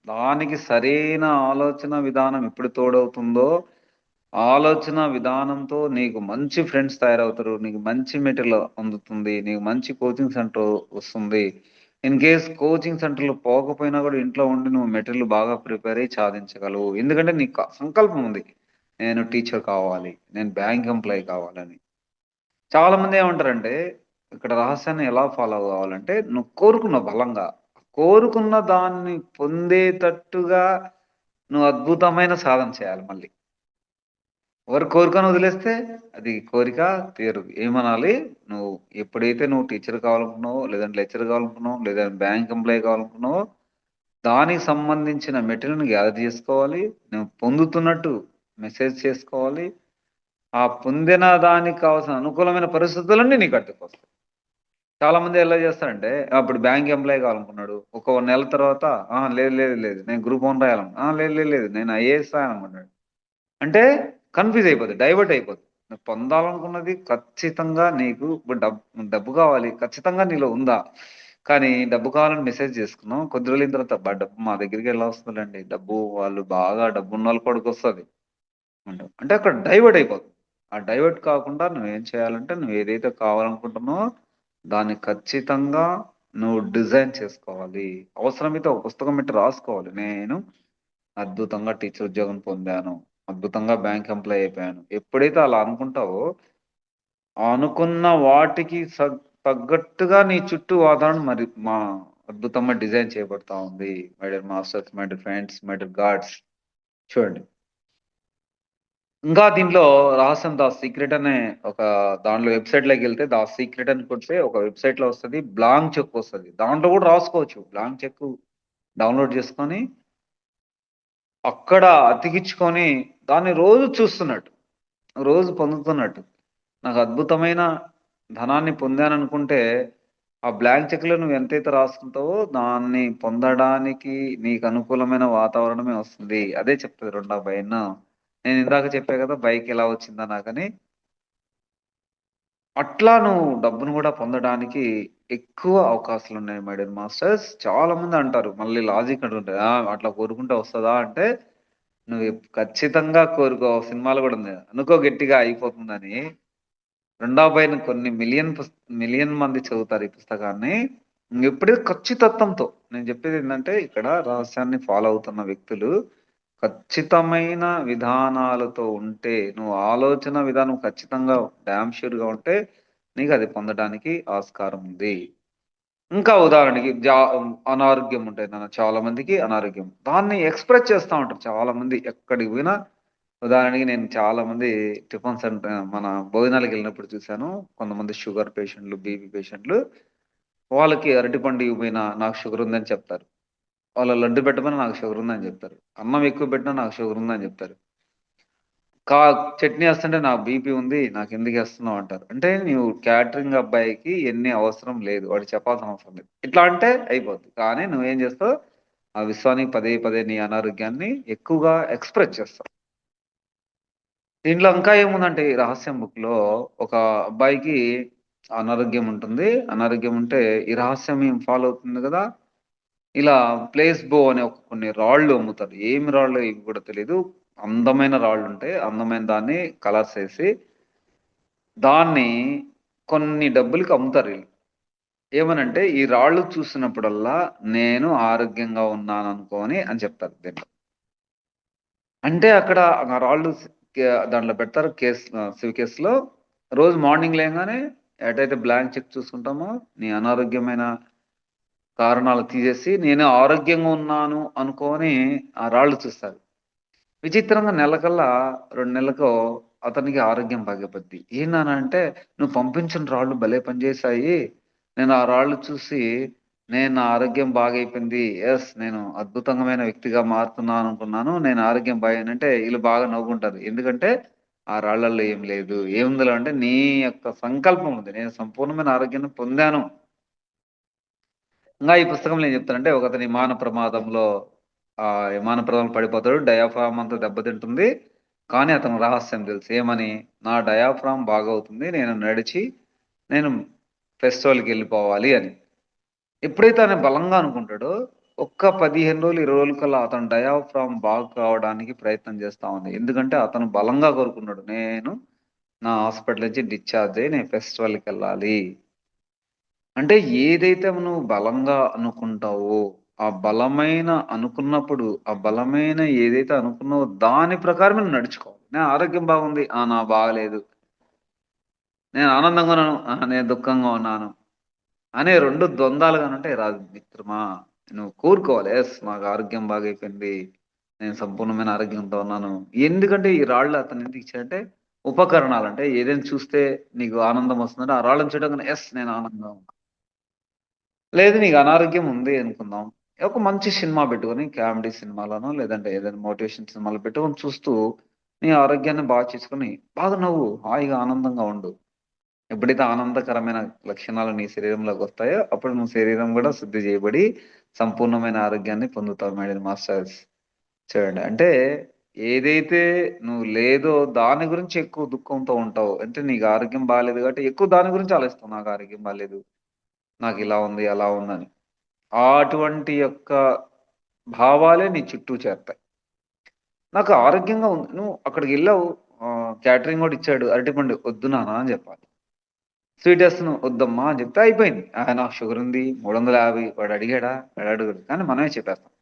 దానికి సరైన ఆలోచన విధానం ఎప్పుడు తోడవుతుందో, ఆలోచన విధానంతో నీకు మంచి ఫ్రెండ్స్ తయారవుతారు. నీకు మంచి మెటీరియల్ అందుతుంది. నీకు మంచి కోచింగ్ సెంటర్ వస్తుంది. ఇన్ కేస్ కోచింగ్ సెంటర్‌లో పోకపోయినా గూడా ఇంట్లో ఉండి నువ్వు మెటీరియల్ బాగా ప్రిపేర్ అయ్యి సాధించగలవు. ఎందుకంటే నీకు సంకల్పం ఉంది. నేను టీచర్ కావాలి. నేను బ్యాంక్ ఎంప్లాయీ కావాలని. చాలామంది ఏమంటారంటే, ఇక్కడ రహస్యాన్ని ఎలా ఫాలో కావాలంటే, నువ్వు కోరుకున్నావు బలంగా. కోరుకున్న దాన్ని పొందేటట్టుగా నువ్వు అద్భుతమైన సాధన చేయాలి మళ్ళీ. ఎవరి కోరికను వదిలేస్తే అది కోరిక తీరదు. ఏమనాలి? నువ్వు ఎప్పుడైతే నువ్వు టీచర్ కావాలనుకున్నావో, లేదంటే లెక్చరర్ కావాలనుకున్నావో, లేదా బ్యాంక్ ఎంప్లాయీ కావాలనుకున్నావో, దానికి సంబంధించిన మెటీరియల్‌ని గ్యాదర్ చేసుకోవాలి. నువ్వు పొందుతున్నట్టు మెసేజ్ చేసుకోవాలి. ఆ పొందిన దానికి కావాల్సిన అనుకూలమైన పరిస్థితులన్నీ నీకు అడ్డుకొస్తాయి. చాలామంది ఎలా చేస్తారంటే, ఇప్పుడు బ్యాంక్ ఎంప్లాయీ కావాలనుకున్నాడు. ఒక నెల తర్వాత లేదు, లేదు, లేదు. నేను గ్రూప్ 1 లేదు, లేదు, లేదు. నేను ఐఏఎస్ రాయాలనుకున్నాడు. అంటే కన్‌ఫ్యూజ్ అయిపోద్ది. డైవర్ట్ అయిపోద్ది. నువ్వు పొందాలనుకున్నది ఖచ్చితంగా నీకు ఇప్పుడు డబ్బు కావాలి. ఖచ్చితంగా నీలో ఉందా? కానీ డబ్బు కావాలని మెసేజ్ చేసుకున్నాం. కొద్ది రోజులైన తర్వాత డబ్బు మా దగ్గరికి ఎలా వస్తదండి? డబ్బు వాళ్ళు బాగా డబ్బున్నోళ్ళ కాడికొస్తది అంటావు. అంటే అక్కడ డైవర్ట్ అయిపోతుంది. ఆ డైవర్ట్ కాకుండా నువ్వేం చేయాలంటే నువ్వేదైతే కావాలనుకుంటున్నావో దాన్ని ఖచ్చితంగా నువ్వు డిజైన్ చేసుకోవాలి. అవసరమైతే ఒక పుస్తకం పెట్టి రాసుకోవాలి. నేను అద్భుతంగా టీచర్ ఉద్యోగం పొందాను. అద్భుతంగా బ్యాంక్ ఎంప్లాయీ అయిపోయాను. ఎప్పుడైతే అలా అనుకుంటావో, ఆ అనుకున్న వాటికి తగ్గట్టుగా నీ చుట్టూ వాతావరణం మరి అద్భుతంగా డిజైన్ చేయబడతా ఉంది. My dear masters, my dear friends, my dear God's. చూడండి. ఇంకా దీంట్లో రహస్యం ద సీక్రెట్ అనే ఒక దాంట్లో వెబ్‌సైట్‌లోకెళ్తే ద సీక్రెట్ అని కొడితే ఒక వెబ్‌సైట్‌లో వస్తది. బ్లాంక్ చెక్ వస్తది. దాంట్లో కూడా రాసుకోవచ్చు. బ్లాంక్ చెక్ డౌన్‌లోడ్ చేసుకొని అక్కడ అతికించుకొని దాన్ని రోజు చూస్తున్నట్టు. రోజు పొందుతున్నట్టు. నాకు అద్భుతమైన ధనాన్ని పొందాననుకుంటే, ఆ బ్లాంక్ చెక్‌లో నువ్వు ఎంతైతే రాసుకుంటావో దాన్ని పొందడానికి నీకు అనుకూలమైన వాతావరణమే వస్తుంది. అదే చెప్తది రెండో భయను. నేను ఇందాక చెప్పా కదా! బైక్ ఎలా వచ్చిందా నాకని. అట్లా నువ్వు డబ్బును గూడా పొందడానికి ఎక్కువ అవకాశాలున్నాయి మై డియర్ మాస్టర్స్. చాలామంది అంటారు. మళ్ళీ లాజిక్ అంటుంటారు. అట్లా కోరుకుంటే వస్తదా అంటే, నువ్వు ఖచ్చితంగా కోరుకో. సినిమాలో గూడా ఉంది. అనుకో గట్టిగా అయిపోతుందని. రెండాబాయిని కొన్ని మిలియన్ మంది చదువుతారు ఈ పుస్తకాన్ని. ఎప్పుడైతే ఖచ్చితత్వంతో నేను చెప్పేదేంటంటే, ఇక్కడ రహస్యాన్ని ఫాలో అవుతున్న వ్యక్తులు ఖచ్చితమైన విధానాలతో ఉంటే, నువ్వు ఆలోచన విధానం ఖచ్చితంగా డామ్ ష్యూర్‌గా ఉంటే, నీకది పొందడానికి ఆస్కారం ఉంది. ఇంకా ఉదాహరణకి అనారోగ్యం ఉంటది నాన్న చాలా మందికి అనారోగ్యం. దాన్ని ఎక్స్‌ప్రెస్ చేస్తా ఉంటారు చాలా మంది. ఎక్కడికి పోయినా ఉదాహరణకి నేను చాలా మంది టిఫిన్ సెంటర్ మన భోజనాలకెళ్ళినప్పుడు చూసాను. కొంతమంది షుగర్ పేషెంట్‌లు, బీపీ పేషెంట్‌లు వాళ్ళకి అరటిపండు ఇవ్వబోయినా నాకు షుగర్ ఉందని చెప్తారు. వాళ్ళ లడ్డు పెట్టమని నాకు షుగర్ ఉందని చెప్తారు. అన్నం ఎక్కువ పెట్టినా నాకు షుగర్ ఉందని చెప్తారు. కా చట్నీ ఏస్తుంటే నాకు బీపీ ఉంది. నాకెందుకేస్తున్నావు అంటారు. అంటే నీవు క్యాటరింగ్ అబ్బాయికి ఎన్ని అవసరం లేదు. వాడికి చెప్పాల్సిన అవసరం లేదు. ఇట్లా అంటే అయిపోద్ది. కానీ నువ్వేం చేస్తావు? ఆ విశ్వానికి పదే పదే నీ అనారోగ్యాన్ని ఎక్కువగా ఎక్స్‌ప్రెస్ చేస్తావు. దీంట్లో ఇంకా ఏముందంటే ఈ రహస్యం బుక్‌లో ఒక అబ్బాయికి అనారోగ్యం ఉంటుంది. అనారోగ్యం ఉంటే ఈ రహస్యం ఈమె ఫాలో అవుతుంది గదా! ఇలా ప్లేస్‌బో అనే ఒక కొన్ని రాళ్ళు అమ్ముతారు. ఏమి రాళ్ళో ఇవి కూడా తెలీదు. అందమైన రాళ్ళుంటాయి. అందమైన దాన్ని కలర్స్ ఏసి దాన్ని కొన్ని డబ్బులకి అమ్ముతారీళ్ళు. ఏమనంటే, "ఈ రాళ్ళు చూసినప్పుడల్లా నేను ఆరోగ్యంగా ఉన్నాననుకోని" అని చెప్తారు దీంట్లో. అంటే అక్కడ ఆ రాళ్ళు దాంట్లో పెడతారు సివ్ కేస్‌లో. రోజు మార్నింగ్ లేయంగానే ఎటైతే బ్లాంక్ చెక్ చూసుకుంటామో, నీ అనారోగ్యమైన కారణాలు తీసేసి, నేను ఆరోగ్యంగా ఉన్నాను అనుకోని ఆ రాళ్ళు చూస్తారు. విచిత్రంగా నెలకల్లా 2 నెలలకో అతనికి ఆరోగ్యం బాగైపోద్ది. "ఏం నాన్న" అంటే, "నువ్వు పంపించిన రాళ్ళు భలే పనిచేశాయి. నేను ఆ రాళ్ళు చూసి నా ఆరోగ్యం బాగైపోయింది. యెస్ నేను అద్భుతమైన వ్యక్తిగా మారుతున్నాను అనుకున్నాను. నేను ఆరోగ్యం బాగయ్యానంటే" ఈళ్ళు బాగా నవ్వుకుంటారు. ఎందుకంటే ఆ రాళ్ళల్లో ఏం లేదు. ఏముందిరా అంటే నీ యొక్క సంకల్పం ఉంది. నేను సంపూర్ణమైన ఆరోగ్యాన్ని పొందాను. ఇంగా ఈ పుస్తకంలో ఏం చెప్తారంటే ఒకతను విమాన ప్రమాదంలో విమాన ప్రమాదంలో పడిపోతాడు. డయాఫ్రామ్ అంతా దెబ్బతింటుంది. కానీ అతనికి రహస్యం తెలుసు. ఏమని? నా డయాఫ్రామ్ బాగవుతుంది. నేను నడిచి నేను ఫెస్టివల్‌కెళ్ళిపోవాలి అని. ఎప్పుడైతే ఆయన బలంగా అనుకుంటాడో, ఒక్క 15 రోజులు, 20 రోజులకల్లా అతని డయాఫ్రామ్ బాగు కావడానికి ప్రయత్నం చేస్తా ఉంది. ఎందుకంటే అతను బలంగా కోరుకున్నాడు. నేను నా హాస్పిటల్ నుంచి డిశ్చార్జ్ అయ్యి నేను ఫెస్టివల్‌కెళ్ళాలి. అంటే ఏదైతే నువ్వు బలంగా అనుకుంటావో, ఆ బలమైన అనుకున్నప్పుడు, ఆ బలమైన ఏదైతే అనుకున్నావో దాని ప్రకారమే నువ్వు నడుచుకోవాలి. నా ఆరోగ్యం బాగుంది. నా బాగలేదు. నేను ఆనందంగా ఉన్నాను. నేను దుఃఖంగా ఉన్నాను. అనే 2 ద్వంద్వాలుగానుంటే రాదు మిత్రమా. నువ్వు కోరుకోవాలి. యెస్ నాకు ఆరోగ్యం బాగైపోయింది. నేను సంపూర్ణమైన ఆరోగ్యంతో ఉన్నాను. ఎందుకంటే ఈ రాళ్ళు అతను ఎందుకు ఇచ్చాడంటే ఉపకరణాలు. అంటే ఏదైనా చూస్తే నీకు ఆనందం వస్తుందంటే ఆ రాళ్ళని చూడంగానే యెస్ నేను ఆనందంగా ఉన్నా. లేదు నీకు అనారోగ్యం ఉంది అనుకుందాం. ఒక మంచి సినిమా పెట్టుకొని కామెడీ సినిమాలనో, లేదంటే ఏదైనా మోటివేషన్ సినిమాలు పెట్టుకొని చూస్తూ, నీ ఆరోగ్యాన్ని బాగా చేసుకొని, బాగా నవ్వు, హాయిగా ఆనందంగా ఉండు. ఎప్పుడైతే ఆనందకరమైన లక్షణాలు నీ శరీరంలోకొస్తాయో, అప్పుడు నువ్వు శరీరం గూడా శుద్ధి చేయబడి, సంపూర్ణమైన ఆరోగ్యాన్ని పొందుతావు మేడమ్ మాస్టర్స్. చూడండి. అంటే ఏదైతే నువ్వు లేదో దాని గురించి ఎక్కువ దుఃఖంతో ఉంటావు. అంటే నీకు ఆరోగ్యం బాలేదు కాబట్టి ఎక్కువ దాని గురించి ఆలోచిస్తావు. నాకు ఆరోగ్యం బాలేదు. నాకిలా ఉంది, అలా ఉందని. అటువంటి యొక్క భావాలే నీ చుట్టూ చేరతాయి. నాకు ఆరోగ్యంగా ఉంది. నువ్వు అక్కడికెళ్ళావు క్యాటరింగ్ వాడిచ్చాడు అరటిపండు. "వద్దు నాన్న" అని జెప్పాలి. స్వీటేస్తున్నావు. "వద్దమ్మా" అని చెప్తే అయిపోయింది. నాకు షుగరుంది 350 వాడు అడిగాడా? వాడు అడగడు. కానీ మనమే చెప్పేస్తాం.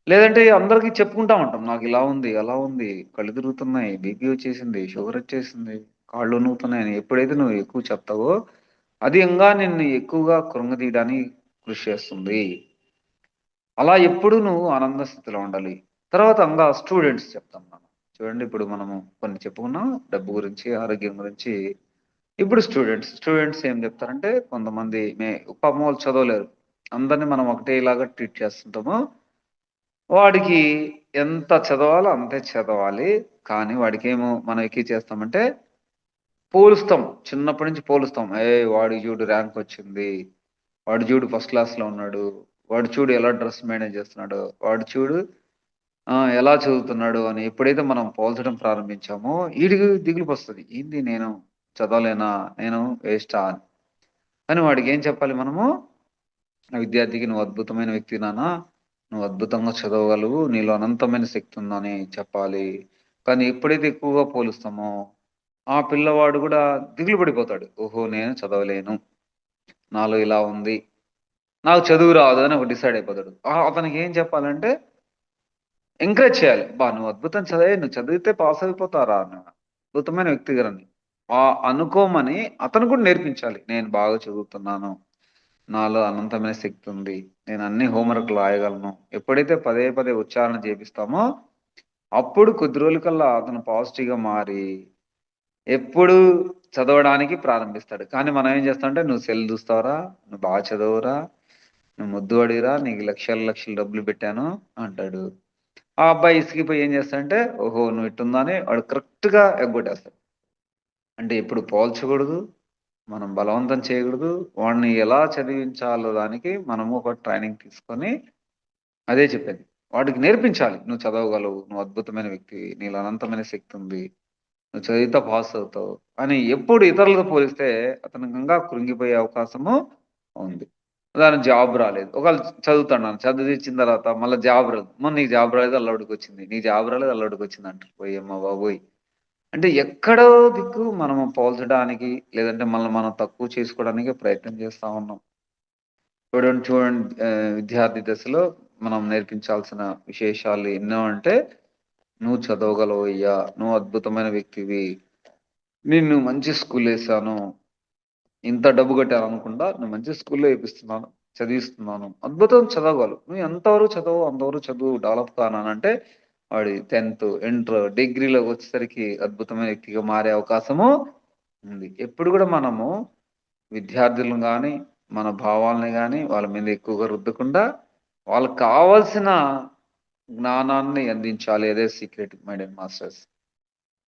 లేదంటే అందరికి చెప్పుకుంటా ఉంటాం. నాకిలా ఉంది, అలా ఉంది, కళ్ళు తిరుగుతున్నాయి, బీపీ వచ్చేసింది, షుగరొచ్చేసింది, కాళ్ళు వణుకుతున్నాయని. ఎప్పుడైతే నువ్వు ఎక్కువ చెప్తావో, అది ఇంగా నిన్ను ఎక్కువగా కృంగతీయడానికి కృషి చేస్తుంది. అలా ఎప్పుడు నువ్వు ఆనంద స్థితిలో ఉండాలి. తర్వాత ఇంగా స్టూడెంట్స్ చెప్తాం మనం. చూడండి ఇప్పుడు మనము కొన్ని చెప్పుకున్నాం. డబ్బు గురించి, ఆరోగ్యం గురించి. ఇప్పుడు స్టూడెంట్స్ ఏం చెప్తారంటే కొంతమంది పాపం వాళ్ళు చదవలేరు. అందరిని మనం ఒకటేలాగా ట్రీట్ చేస్తుంటాము. వాడికి ఎంత చదవాలో అంతే చదవాలి. కానీ వాడికేమో మనం ఎక్కిచ్చేస్తామంటే పోలుస్తాం. చిన్నప్పటి నుంచి పోలుస్తాం. "ఏయ్! వాడికి చూడు ర్యాంకొచ్చింది. వాడు చూడు ఫస్ట్ క్లాస్‌లో ఉన్నాడు. వాడు చూడు ఎలా డ్రెస్ మెయింటైన్ చేస్తున్నాడో. వాడు చూడు ఎలా చదువుతున్నాడు" అని ఎప్పుడైతే మనం పోల్చడం ప్రారంభించామో ఈడికి దిగులుకొస్తది. ఏంది నేను చదవలేనా? నేను వేస్టా అని. కానీ వాడికేం చెప్పాలి మనము? ఆ విద్యార్థికి "నువ్వు అద్భుతమైన వ్యక్తివి నాన్న. నువ్వు అద్భుతంగా చదవగలవు. నీలో అనంతమైన శక్తి ఉందని" చెప్పాలి. కానీ ఎప్పుడైతే ఎక్కువగా పోలుస్తామో, ఆ పిల్లవాడు గూడా దిగులు పడిపోతాడు. ఓహో! నేను చదవలేను. నాలో ఇలా ఉంది. నాకు చదువు రాదు అని ఒకటి డిసైడ్ అయిపోతాడు. అతనికేం చెప్పాలంటే ఎంకరేజ్ చేయాలి. నువ్వు అద్భుతం నువ్వు చదివితే పాస్ అయిపోతావురా నువ్వు. అద్భుతమైన వ్యక్తివి" అనుకోమని అతను కూడా నేర్పించాలి. నేను బాగా చదువుతున్నాను. నాలో అనంతమైన శక్తి ఉంది. నేను అన్ని హోంవర్క్‌లు రాయగలను. ఎప్పుడైతే పదే పదే ఉచ్చారణ చేపిస్తామో, అప్పుడు కొద్ది రోజులకల్లా అతను పాజిటివ్‌గా మారి, ఎప్పుడు చదవడానికి ప్రారంభిస్తాడు. కానీ మనం ఏం చేస్తామంటే, "నువ్వు సెల్ చూస్తావురా, నువ్వు బాగా చదవవురా, నువ్వు మొద్దువడివిరా, నీకు లక్షలు, లక్షలు డబ్బులు పెట్టాను" అంటాడు. ఆ అబ్బాయి ఇసిగిపోయి ఏం చేస్తాడంటే, ఓహో! నువ్వు ఇట్టుందా అని వాడు కరెక్ట్‌గా ఎగ్గొట్టేస్తాడు. అంటే ఎప్పుడు పోల్చకూడదు. మనం బలవంతం చేయకూడదు. వాడిని ఎలా చదివించాలో దానికి మనము ఒక ట్రైనింగ్ తీసుకొని అదే చెప్పేది. వాడికి నేర్పించాలి. నువ్వు చదవగలవు. నువ్వు అద్భుతమైన వ్యక్తివి. నీలో అనంతమైన శక్తి ఉంది. నువ్వు చదివితే పాస్ అవుతావు. అని ఎప్పుడు ఇతరులతో పోలిస్తే అతనికి ఇంకా కృంగిపోయే అవకాశము ఉంది. ఉదాహరణకు జాబ్ రాలేదు. ఒకవేళ చదువుతున్నాను. చదివిచ్చిన తర్వాత మళ్ళా జాబ్ రాదు. నీకు జాబ్ రాలేదు అల్లోడికొచ్చింది. నీకు జాబ్ రాలేదు అల్లోడికొచ్చింది అంటారు. ఓయమ్మ బాబోయ్! అంటే ఎక్కడో దిక్కు మనము పోల్చడానికి, లేదంటే మనల్ని మనం తక్కువ చేసుకోవడానికే ప్రయత్నం చేస్తా ఉన్నాం. చూడండి విద్యార్థి దశలో మనం నేర్పించాల్సిన విశేషాలు ఎన్నో అంటే, "నువ్వు చదవగలవయ్యా! నువ్వు అద్భుతమైన వ్యక్తివి. నిన్ను మంచి స్కూలేశాను. ఇంత డబ్బు కట్టాననకుండా నువ్వు మంచి స్కూల్‌లో ఏపిస్తున్నాను. చదివిస్తున్నాను. అద్భుతం చదవగలవు. నువ్వు ఎంతవరకు చదవో అంతవరకు చదువు డెవలప్ కానానంటే" వాడి 10థ్, ఇంటర్, డిగ్రీలోకొచ్చేసరికి అద్భుతమైన వ్యక్తిగా మారే అవకాశము ఉంది. ఎప్పుడు గూడా మనము విద్యార్థులను గాని, మన భావాల్ని గాని వాళ్ళ మీద ఎక్కువగా రుద్దకుండా, వాళ్ళకి కావాల్సిన జ్ఞానాన్ని అందించాలి. అదే సీక్రెట్ మై డియర్ మాస్టర్స్.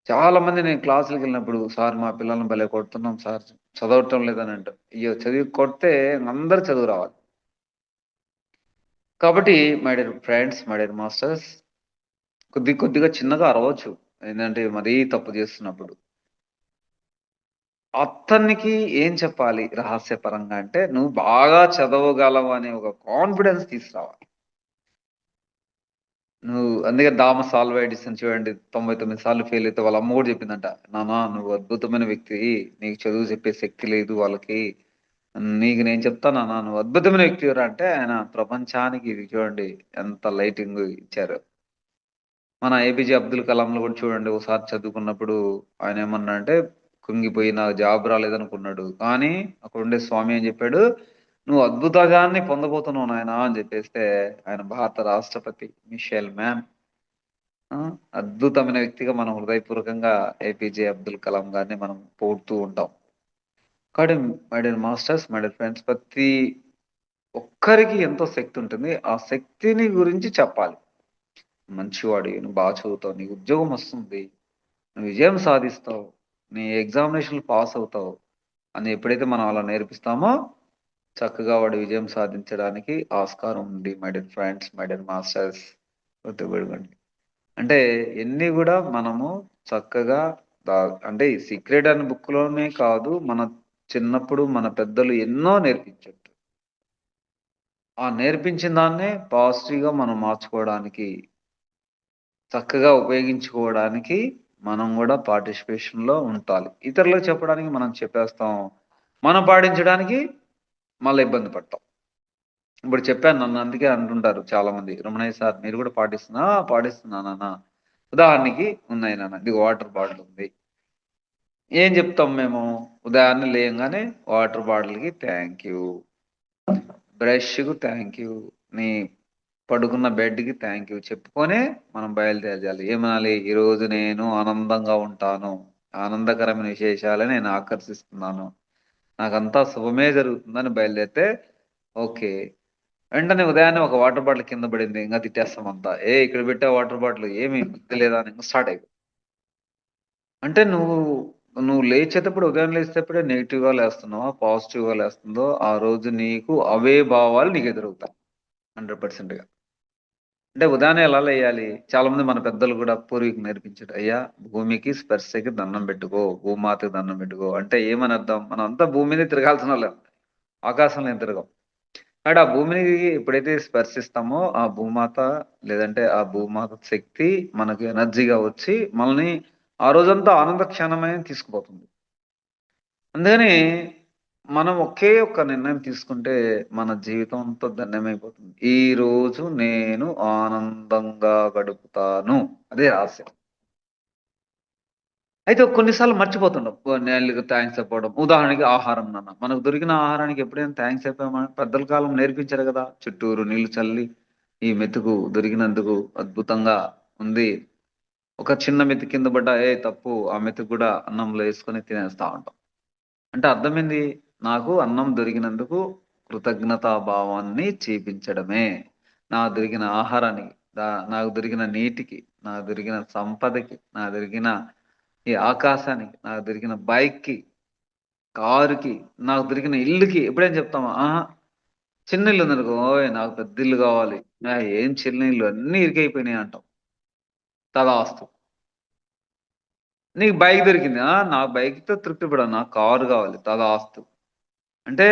చాలా మంది నేను క్లాసులకెళ్ళినప్పుడు, "సార్ మా పిల్లల్ని భలే కొడుతున్నాం సార్. చదవటం లేదని" అంటారు. అయ్యో! చదివి కొడితే అందరూ చదువు రావాలి. కాబట్టి my dear friends, my dear masters కొద్దిగా చిన్నగా అరవచ్చు. ఏందంటే మరీ తప్పు చేస్తున్నప్పుడు. అతనికి ఏం చెప్పాలి రహస్యపరంగా అంటే, నువ్వు బాగా చదవగలవు అనే ఒక కాన్ఫిడెన్స్ తీసుకురావాలి. నువ్వు అందుకే థామస్ ఆల్వా ఎడిసన్ చూడండి 99 సార్లు ఫెయిల్ అయితే వాళ్ళ అమ్మ కూడా చెప్పిందంట. "నాన్న నువ్వు అద్భుతమైన వ్యక్తివి. నీకు చదువు చెప్పే శక్తి లేదు వాళ్ళకి. నీకు నేను చెప్తా నాన్న నువ్వు అద్భుతమైన వ్యక్తివిరా" అంటే ఆయన ప్రపంచానికి ఇది చూడండి ఎంత లైటింగ్ ఇచ్చారో. మన ఏపీజే అబ్దుల్ కలాంలో కూడా చూడండి ఒకసారి చదువుకున్నప్పుడు ఆయనేమన్నాడంటే కుంగిపోయి నాకు జాబ్ రాలేదనుకున్నాడు. కానీ అక్కడుండే స్వామి ఏం చెప్పాడు, "నువ్వు అద్భుతగాన్ని పొందబోతున్నావు నాయనా" అని చెప్పేస్తే ఆయన భారత రాష్ట్రపతి మిషెల్ మ్యాన్ ఆ! అద్భుతమైన వ్యక్తిగా మనం హృదయపూర్వకంగా ఏపీజే అబ్దుల్ కలాం గారిని మనం పొగుడుతూ ఉంటాం. కాబట్టి my dear masters, my dear friends ప్రతి ఒక్కరికి ఎంతో శక్తి ఉంటుంది. ఆ శక్తిని గురించి చెప్పాలి. మంచివాడివి, నువ్వు బాగా చదువుతావు, నీకు ఉద్యోగం వస్తుంది. నువ్వు విజయం సాధిస్తావు. నీ ఎగ్జామినేషన్‌లో పాస్ అవుతావు అని ఎప్పుడైతే మనం అలా నేర్పిస్తామో, చక్కగా వాడు విజయం సాధించడానికి ఆస్కారం ఉంది. My dear friends, my dear masters గుర్తుపెట్టుకోండి. అంటే ఇయన్నీ గూడా మనము చక్కగా దా అంటే ఈ 'సీక్రెట్' అనే బుక్‌లోనే కాదు, మన చిన్నప్పుడు మన పెద్దలు ఎన్నో నేర్పించారు. ఆ నేర్పించిన దాన్నే పాజిటివ్‌గా మనం మార్చుకోవడానికి చక్కగా ఉపయోగించుకోవడానికి మనం గూడా పార్టిసిపేషన్‌లో ఉండాలి. ఇతరులకు చెప్పడానికి మనం చెప్పేస్తాం. మనం పాటించడానికి మళ్ళా ఇబ్బంది పడతాం. ఇప్పుడు చెప్పాను నన్ను అందుకే అంటుంటారు చాలామంది. "రమణయ్య సార్ మీరు గూడా పాటిస్తున్నా?" "ఆ! పాటిస్తున్నా నాన్న." ఉదాహరణకి ఉన్నాయి నాన్న. ఇదిగో వాటర్ బాటిల్ ఉంది. ఏం చెప్తాం మేము? ఉదయాన్నే లేయంగానే వాటర్ బాటిల్‌కి థాంక్ యూ. బ్రష్‌కు థాంక్ యూ. నీ పడుకున్న బెడ్‌కి థాంక్ యూ చెప్పుకొనే మనం బయలుదేరాలి. ఏమనాలి? ఈరోజు నేను ఆనందంగా ఉంటాను. ఆనందకరమైన విశేషాలే నేను ఆకర్షిస్తున్నాను. నాకంతా శుభమే జరుగుతుందని బయలుదేరితే ఓకే. వెంటనే ఉదయాన్నే ఒక వాటర్ బాటిల్ కింద పడింది. ఇంగ తిట్టేస్తాం అంతా. "ఏయ్! ఇక్కడ పెట్టావు వాటర్ బాటిల్ ఏమి బుద్ధి లేదా?" అని ఇంగ స్టార్ట్ అయిపోద్ది. అంటే నువ్వు లేచేటప్పుడు ఉదయం లేచేటప్పుడే నెగెటివ్‌గా లేస్తున్నావా? పాజిటివ్‌గా లేస్తుందో ఆ రోజు నీకు అవే భావాలు నీకు ఎదురవుతాయి 100%గా. అంటే ఉదయాన్నే ఎలా లేయాలి? చాలామంది మన పెద్దలు గూడా పూర్వీకులు నేర్పించారు. "అయ్యా! భూమికి స్పర్శకి దండం పెట్టుకో. భూమాతకి దండం పెట్టుకో." అంటే ఏమని అర్థం? మనం అంతా భూమి మీదే తిరగాల్సినోళ్ళం. ఆకాశంలో ఏం తిరగం. కాబట్టి ఆ భూమిని ఎప్పుడైతే స్పర్శిస్తామో ఆ భూమాత లేదంటే ఆ భూమాత శక్తి మనకు ఎనర్జీగా వచ్చి మనల్ని ఆ రోజంతా ఆనంద క్షణమే తీసుకుపోతుంది. అందుకని మనం ఒకే ఒక్క నిర్ణయం తీసుకుంటే మన జీవితం అంతా ధన్యమైపోతుంది. ఈరోజు నేను ఆనందంగా గడుపుతాను. అదే రహస్యం. అయితే కొన్ని సార్లు మర్చిపోతుండం. నేళ్ళకి థాంక్స్ చెప్పడం. ఉదాహరణకి ఆహారం నాన్న. మనకు దొరికిన ఆహారానికి ఎప్పుడైనా థాంక్స్ చెప్పామా? పెద్దల కాలం నేర్పించారు గదా! చుట్టూరు నీళ్లు చల్లి, ఈ మెతుకు దొరికినందుకు అద్భుతంగా ఉంది. ఒక చిన్న మెతుకు కింద పడ్డా ఏ తప్పు ఆ మెతుకు కూడా అన్నంలో వేసుకొని తినేస్తా ఉంటాం. అంటే అర్థమైంది, నాకు అన్నం దొరికినందుకు కృతజ్ఞతా భావాన్ని చూపించడమే. నాకు దొరికిన ఆహారానికి, నాకు దొరికిన నీటికి, నాకు దొరికిన సంపదకి, నాకు దొరికిన ఈ ఆకాశానికి, నాకు దొరికిన బైక్‌కి, కారుకి, నాకు దొరికిన ఇల్లుకి ఎప్పుడైనా చెప్తామా? ఆహా! చిన్న ఇల్లు ఉందనుకో, ఓయ్ నాకు పెద్ద ఇల్లు కావాలి. ఏం చిన్న ఇల్లు అన్నీ ఇరుకైపోయినాయి అంటాం. తదాస్తు. నీకు బైక్ దొరికింది. నాకు బైక్‌తో తృప్తి పడను. నాకు కారు కావాలి. తదాస్తు. అంటే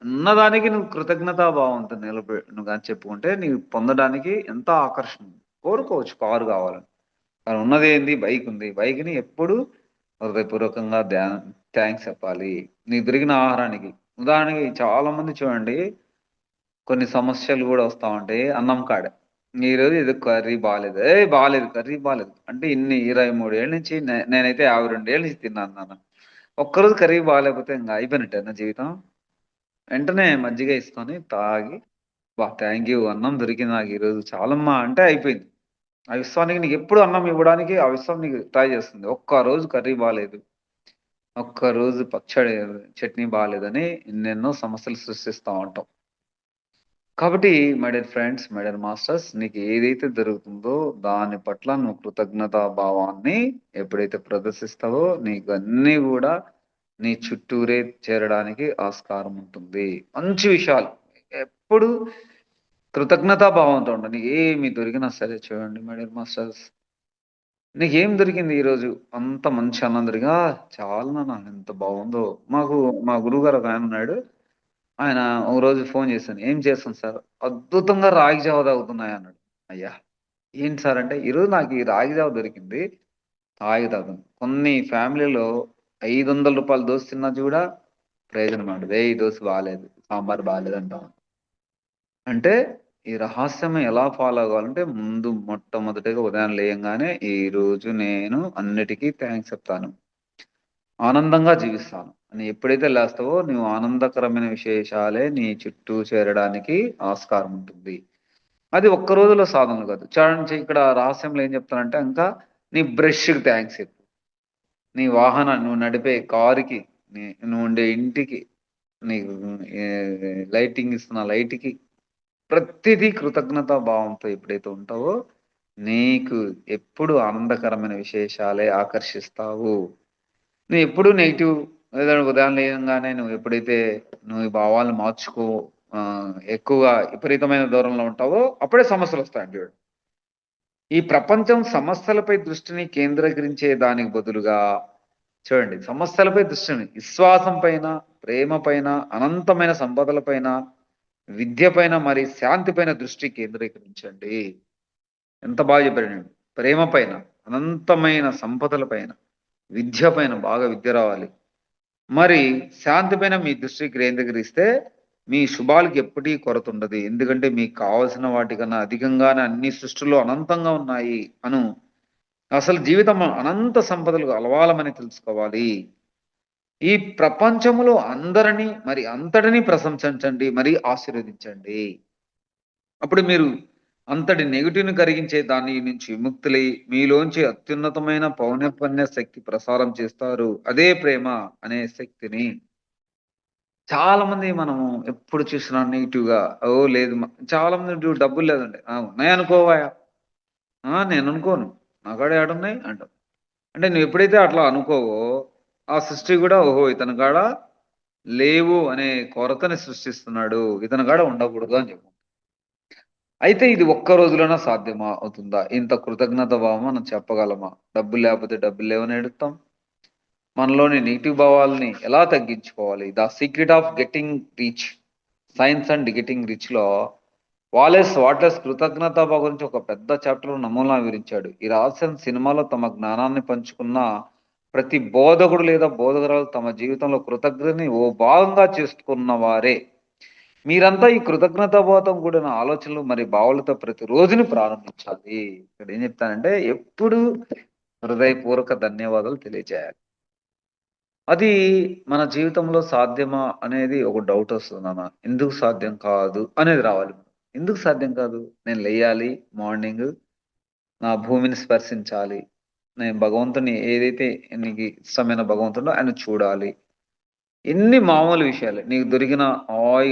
ఉన్నదానికి నువ్వు కృతజ్ఞతా భావంతో నువ్వు గాని చెప్పుకుంటే నీవు పొందడానికి ఎంతో ఆకర్షణ ఉంది. కోరుకోవచ్చు కారు కావాలని. కానీ ఉన్నదేంది బైక్ ఉంది. బైక్‌ని ఎప్పుడు హృదయపూర్వకంగా థాంక్స్ చెప్పాలి. నీకు దొరికిన ఆహారానికి. ఉదాహరణకి చాలా మంది చూడండి, కొన్ని సమస్యలు గూడా వస్తా ఉంటాయి అన్నం కాడ. ఈరోజు ఏదో కర్రీ బాలేదు. ఏయ్! బాలేదు, కర్రీ బాలేదు. అంటే ఇన్ని 23 ఏళ్ల నుంచి నేనైతే 52 ఏళ్ల నుంచి తిన్నాను నాన్న. ఒక్కరోజు కర్రీ బాలేకపోతే ఇంక అయిపోయినట్టేనా జీవితం? వెంటనే మజ్జిగ ఏసుకొని తాగి, థాంక్ యూ అన్నం దొరికింది నాకు ఈరోజు చాలమ్మా అంటే అయిపోయింది. ఆ విశ్వానికి నీకెప్పుడు అన్నం ఇవ్వడానికి ఆ విశ్వం నీకు ట్రై చేస్తుంది. ఒక్కరోజు కర్రీ బాలేదు, ఒక్కరోజు చట్నీ బాలేదని ఎన్నెన్నో సమస్యలు సృష్టిస్తా ఉంటాం. కాబట్టి my dear friends, my dear masters, నీకు ఏదైతే దొరుకుతుందో దాని పట్ల నువ్వు కృతజ్ఞతా భావాన్ని ఎప్పుడైతే ప్రదర్శిస్తావో నీకు అన్నీ గూడా నీ చుట్టూరే చేరడానికి ఆస్కారం ఉంటుంది. మంచి విషయాలు ఎప్పుడు కృతజ్ఞతా భావంతో ఉండండి. ఏమి దొరికినా సరే చూడండి మై డియర్ మాస్టర్స్, నీకేం దొరికింది ఈరోజు? అంత మంచి అన్నం దొరికా చాలు నాన్న ఎంత బావుందో. మా గురువుగారు ఒకాయనున్నాడు. ఆయన ఒకరోజు ఫోను చేశాను. "ఏం చేస్తున్నావు సార్?" "అద్భుతంగా రాగి జావ తాగుతున్నాయి" అన్నాడు. అయ్యా! ఏంటి సార్ అంటే, "ఈరోజు నాకు ఈ రాగి జావ దొరికింది. తాగి తాగుతున్నా." కొన్ని ఫ్యామిలీలో రూ. 500 దోస తిన్నా కూడా ప్రయోజనం ఉండదు. "ఏయ్! ఈ దోస బాలేదు. సాంబార్ బాలేదంటాం." అంటే ఈ రహస్యం ఎలా ఫాలో అవ్వాలంటే ముందు మొట్టమొదటిగా ఉదయం లేయంగానే ఈరోజు నేను అన్నిటికి థాంక్స్ చెప్తాను. ఆనందంగా జీవిస్తాను అని ఎప్పుడైతే లేస్తావో నువ్వు ఆనందకరమైన విశేషాలే నీ చుట్టూ చేరడానికి ఆస్కారం ఉంటుంది. అది ఒక్క రోజులో సాధనలు కాదు. చూడండి ఇక్కడ రహస్యంలో ఏం చెప్తానంటే ఇంకా నీ బ్రష్‌కి థాంక్స్ చెప్పు. నీ వాహనాన్ని నువ్వు నడిపే కారుకి, నువ్వు ఉండే ఇంటికి, నీకు లైటింగ్ ఇస్తున్న లైట్‌కి ప్రతిదీ కృతజ్ఞతా భావంతో ఎప్పుడైతే ఉంటావో నీకు ఎప్పుడు ఆనందకరమైన విశేషాలే ఆకర్షిస్తావు. నువ్వెప్పుడూ నెగెటివ్ ఏదైనా ఉదయం లేయంగానే నువ్వు ఈ భావాలను ఎక్కువగా విపరీతమైన దూరంలో ఉంటావో అప్పుడే సమస్యలొస్తాయంట చూడు. ఈ ప్రపంచం సమస్యలపై దృష్టిని కేంద్రీకరించే దానికి బదులుగా చూడండి సమస్యలపై దృష్టిని విశ్వాసం పైన, ప్రేమ పైన, అనంతమైన సంపదల పైన, విద్య పైన మరి శాంతి పైన దృష్టి కేంద్రీకరించండి. ఎంత బాగా చెప్పాడండి. ప్రేమ పైన, అనంతమైన సంపదల పైన, విద్య పైన బాగా విద్య రావాలి. మరి శాంతి పైన మీ దృష్టి కేంద్రీకరిస్తే మీ శుభాలకి ఎప్పటికీ కొరతుండదు. ఎందుకంటే మీకు కావాల్సిన వాటికన్నా అధికంగానే అన్ని సృష్టిలో అనంతంగా ఉన్నాయి అసలు జీవితం అనంత సంపదలకు అలవాలమని తెలుసుకోవాలి. ఈ ప్రపంచములో అందరిని మరి అంతటిని ప్రశంసించండి, మరి ఆశీర్వదించండి. అప్పుడు మీరు అంతటి నెగెటివ్‌ని కరిగించే దాని నుంచి విముక్తులై మీలోంచి అత్యున్నతమైన పౌనఃపున్య శక్తి ప్రసారం చేస్తారు. అదే ప్రేమ అనే శక్తిని. చాలా మంది మనము ఎప్పుడు చూసినా నెగెటివ్‌గా లేదు చాలా మంది డబ్బులు లేదండి. ఉన్నాయనుకోవయ్యా! నేననుకోను. నా కాడ ఏడున్నాయి అంటావు. అంటే నువ్వెప్పుడైతే అట్లా అనుకోవో, ఆ సృష్టి గూడా ఓహో! ఇతని కాడ లేవు అనే కొరతని సృష్టిస్తున్నాడు. ఇతని కాడ ఉండకూడదు అని చెప్పు. అయితే ఇది ఒక్క రోజులోనే సాధ్యమా అవుతుందా? ఇంత కృతజ్ఞత భావం మనం చెప్పగలమా? డబ్బులు లేకపోతే డబ్బులు లేవని ఏడుత్తాం. మనలోని నెగెటివ్ భావాల్ని ఎలా తగ్గించుకోవాలి? 'The secret of getting rich' science and getting రిచ్‌లో వాట్లెస్ కృతజ్ఞతాభావం గురించి ఒక పెద్ద చాప్టర్ నమూనా వివరించాడు. ఈ రహస్యం సినిమాలో తమ జ్ఞానాన్ని పంచుకున్న ప్రతి బోధకుడు లేదా బోధకురాలు తమ జీవితంలో కృతజ్ఞతని ఓ భాగంగా చేసుకున్న వారే. మీరంతా ఈ కృతజ్ఞతాభావంతో కూడిన ఆలోచనలు మరి భావాలతో ప్రతి రోజుని ప్రారంభించాలి. ఇక్కడ ఏం చెప్తానంటే ఎప్పుడు హృదయపూర్వక ధన్యవాదాలు తెలియజేయాలి. అది మన జీవితంలో సాధ్యమా అనేది ఒక డౌట్ వస్తుంది నాన్న. ఎందుకు సాధ్యం కాదు అనేది రావాలి. ఎందుకు సాధ్యం కాదు? నేను లెయ్యాలి మార్నింగ్, నా భూమిని స్పర్శించాలి. నేను భగవంతుని ఏదైతే నీకు ఇష్టమైన భగవంతుడో ఆయన చూడాలి. ఎన్ని మామూలు విషయాలే. నీకు దొరికిన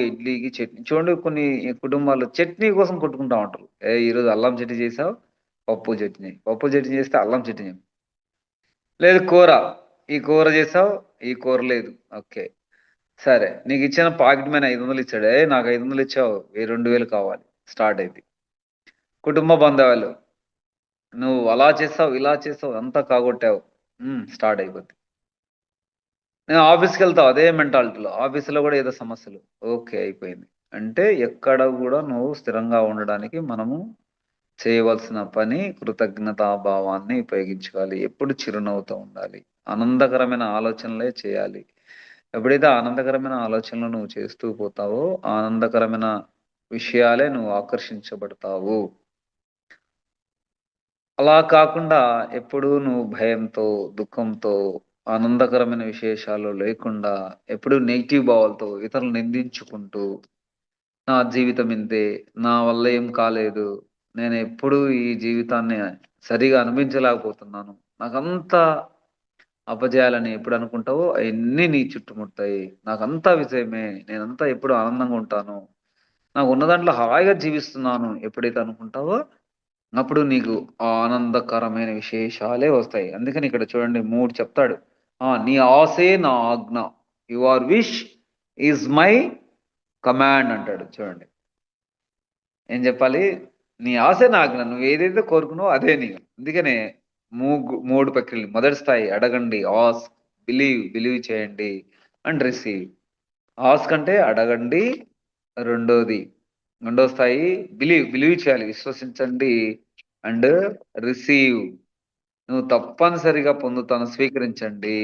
ఇడ్లీకి చట్నీ చూడండి కొన్ని కుటుంబాల్లో చట్నీ కోసం కొట్టుకుంటా ఉంటారు. ఈరోజు అల్లం చట్నీ చేసావు, పప్పు చట్నీ. పప్పు చట్నీ చేస్తే అల్లం చట్నీ. లేదు కూర. ఈ కూర చేసావు, ఈ కూర లేదు. ఓకే. సరే. నీకిచ్చిన పాకెట్ మనీ 500 ఇచ్చాడు. నాకు 500 ఇచ్చావు. 2000 కావాలి. స్టార్ట్ అయిద్ది. కుటుంబ బంధువులు. నువ్వు అలా చేసావు, ఇలా చేసావు, అంతా కాగొట్టావు. స్టార్ట్ అయిపోద్ది. నేను ఆఫీస్‌కెళ్తావు అదే మెంటాలిటీలో. ఆఫీస్‌లో గూడా ఏదో సమస్యలు. ఓకే. అయిపోయింది. అంటే ఎక్కడ గూడా నువ్వు స్థిరంగా ఉండడానికి మనము చేయవలసిన పని కృతజ్ఞతాభావాన్ని ఉపయోగించుకోవాలి. ఎప్పుడు చిరునవ్వుతో ఉండాలి. ఆనందకరమైన ఆలోచనలే చేయాలి. ఎప్పుడైతే ఆనందకరమైన ఆలోచనలు నువ్వు చేస్తూ పోతావో, ఆనందకరమైన విషయాలే నువ్వు ఆకర్షించబడతావు. అలా కాకుండా ఎప్పుడూ నువ్వు భయంతో, దుఃఖంతో, ఆనందకరమైన విశేషాలు లేకుండా ఎప్పుడూ నెగెటివ్ భావాలతో ఇతరులను నిందించుకుంటూ, నా జీవితం ఇంతే, నా వల్ల ఏం కాలేదు, నేనెప్పుడూ ఈ జీవితాన్ని సరిగా అనుభవించలేకపోతున్నాను. నాకంతా అపజయాలని ఎప్పుడు అనుకుంటావో అయన్నీ నీ చుట్టుముడతాయి. నాకంతా విజయమే. నేనంతా ఎప్పుడు ఆనందంగా ఉంటాను. నాకున్న దాంట్లో హాయిగా జీవిస్తున్నాను ఎప్పుడైతే అనుకుంటావో అప్పుడు నీకు ఆనందకరమైన విశేషాలే వస్తాయి. అందుకని ఇక్కడ చూడండి 3 చెప్తాడు. నీ ఆశే నా ఆజ్ఞ. Your wish is my command అంటాడు చూడండి. ఏం చెప్పాలి? నీ ఆశే నా ఆజ్ఞ. నువ్వేదైతే కోరుకున్నావో అదే నీవు. అందుకనే 3 ప్రక్రియలు. మొదటి స్థాయి అడగండి, ఆస్క్, బిలీవ్ చేయండి అండ్ రిసీవ్. ఆస్క్ అంటే అడగండి. రెండోది రెండో స్థాయి బిలీవ్ చేయాలి. విశ్వసించండి. అండ్ రిసీవ్ నువ్వు తప్పనిసరిగా పొందుతాను స్వీకరించండి.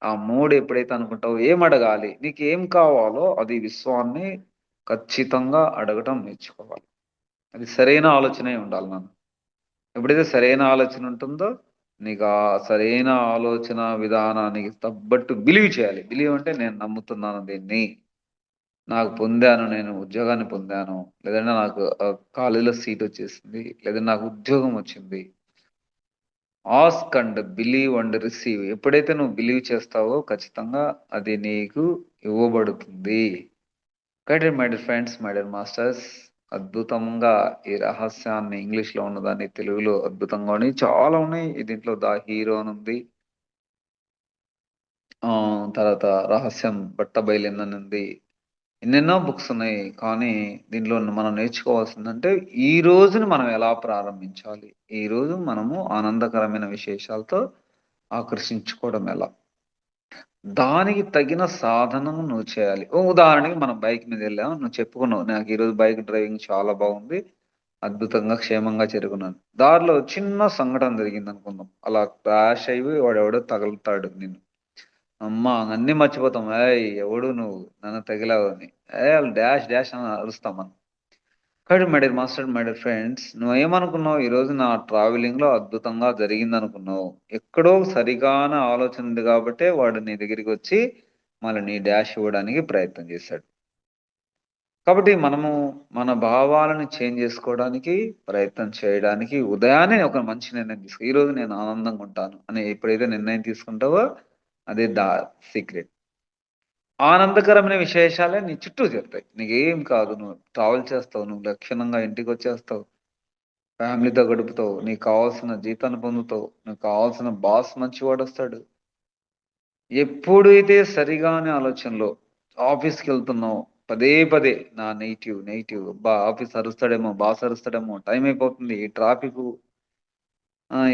ఆ 3 ఎప్పుడైతే అనుకుంటావో ఏమడగాలి? నీకేం కావాలో అది విశ్వాన్ని ఖచ్చితంగా అడగటం నేర్చుకోవాలి. అది సరైన ఆలోచనే ఉండాలి నాన్న. ఎప్పుడైతే సరైన ఆలోచన ఉంటుందో నీకు ఆ సరైన ఆలోచన విధానానికి తగ్గట్టు బిలీవ్ చేయాలి. బిలీవ్ అంటే నేను నమ్ముతున్నాను దీన్ని. నాకు పొందాను. నేను ఉద్యోగాన్ని పొందాను. లేదంటే నాకు కాలేజీలో సీటొచ్చేసింది. లేదా నాకు ఉద్యోగం వచ్చింది. Ask and believe and receive. ఎప్పుడైతే నువ్వు బిలీవ్ చేస్తావో ఖచ్చితంగా అది నీకు ఇవ్వబడుతుంది. Okay my dear friends, my dear masters. అద్భుతంగా ఈ రహస్యాన్ని ఇంగ్లీష్‌లో ఉన్నదాన్ని తెలుగులో అద్భుతంగా ఉన్నాయి. చాలా ఉన్నాయి. దీంట్లో 'ద హీరో' అనుంది. తర్వాత 'రహస్యం బట్టబయలింది' అని ఉంది. ఎన్నెన్నో బుక్స్ ఉన్నాయి. కానీ దీంట్లో మనం నేర్చుకోవాల్సిందంటే ఈ రోజుని మనం ఎలా ప్రారంభించాలి? ఈరోజు మనము ఆనందకరమైన విశేషాలతో ఆకర్షించుకోవడం ఎలా? దానికి తగిన సాధనం నువ్వు చేయాలి. ఉదాహరణకి మనం బైక్ మీద వెళ్ళాం. నువ్వు చెప్పుకున్నావు. నాకు ఈరోజు బైక్ డ్రైవింగ్ చాలా బాగుంది. అద్భుతంగా క్షేమంగా చేరుకున్నాను. దారిలో చిన్న సంఘటన జరిగిందనుకుందాం. అలా క్రాష్ అయ్యి వాడెవడో తగులుతాడు నిన్ను. అమ్మా! అన్నీ మర్చిపోతాం. ఎవడు నువ్వు? నన్ను తగిలావు అని. ఆళ్ళు డాష్ డాష్ అని అరుస్తాం మనం. కానీ my dear master, my dear friends, నువ్వేమనుకున్నావు? ఈరోజు నా ట్రావెలింగ్‌లో అద్భుతంగా జరిగిందనుకున్నావు. ఎక్కడో సరిగాన ఆలోచన ఉంది గాబట్టే వాడు నీ దగ్గరికొచ్చి మళ్ళీ నీ డాష్ ఇవ్వడానికి ప్రయత్నం చేశాడు. కాబట్టి మనము మన భావాలను చేంజ్ జేసుకోవడానికి, ప్రయత్నం చేయడానికి ఉదయాన్నే ఒక మంచి నిర్ణయం తీసుకో. ఈరోజు నేను ఆనందంగా ఉంటాను అని ఎప్పుడైతే నిర్ణయం తీసుకుంటావో అదే సీక్రెట్. ఆనందకరమైన విశేషాలే నీ చుట్టూ జరుగుతాయి. నీకేం కాదు. నువ్వు ట్రావెల్ చేస్తావు. నువ్వు లక్షణంగా ఇంటికొచ్చేస్తావు. ఫ్యామిలీతో గడుపుతావు. నీకు కావాల్సిన జీతాన్ని పొందుతావు. నీకు కావాల్సిన బాస్ మంచివాడొస్తాడు. ఎప్పుడైతే సరిగాని ఆలోచనలో ఆఫీస్‌కెళ్తున్నావో పదే పదే నా నెగెటివ్ అబ్బా! ఆఫీస్ అరుస్తాడేమో, బాస్ అరుస్తాడేమో, టైం అయిపోతుంది. ఈ ట్రాఫికు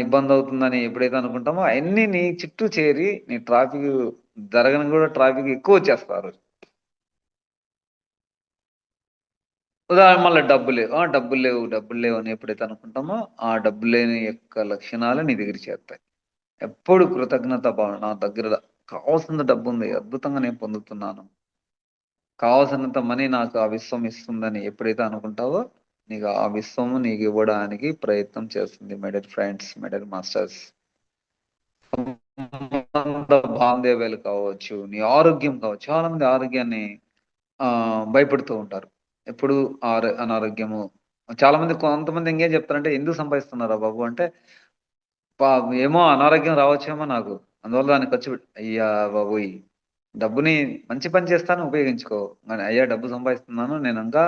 ఇబ్బందవుతుందని ఎప్పుడైతే అనుకుంటామో అయన్నీ నీ చుట్టూ చేరి నీ ట్రాఫిక్ జరగని గూడా ట్రాఫిక్ ఎక్కువొచ్చేస్తది ఆ రోజు. ఉదాహరణ మళ్ళా డబ్బులు లేవు అని ఎప్పుడైతే అనుకుంటామో, ఆ డబ్బులు లేని యొక్క లక్షణాలు నీ దగ్గరికి చేరతాయి. ఎప్పుడు కృతజ్ఞత భావం నా దగ్గర కావాల్సినంత డబ్బుంది. అద్భుతంగా నేను పొందుతున్నాను. కావాల్సినంత మనీ నాకు ఆ విశ్వం ఇస్తుందని ఎప్పుడైతే అనుకుంటావో, నీకు ఆ విశ్వము నీకివ్వడానికి ప్రయత్నం చేస్తుంది. My dear friends, my dear masters. సంబంధ బాంధవ్యాలు కావచ్చు, నీ ఆరోగ్యం కావచ్చు. చాలా మంది ఆరోగ్యాన్ని భయపడుతూ ఉంటారు. ఎప్పుడు అనారోగ్యము. చాలా మంది కొంతమంది ఇంకేం చెప్తారంటే, "ఎందుకు సంపాదిస్తున్నావురా బాబు" అంటే, ఏమో అనారోగ్యం రావచ్చేమో నాకు. అందువల్ల దాన్ని ఖర్చు అయ్యా బాబోయ్! డబ్బుని మంచి పని చేస్తాను ఉపయోగించుకో. అయ్యా డబ్బు సంపాదిస్తున్నాను. నేను ఇంకా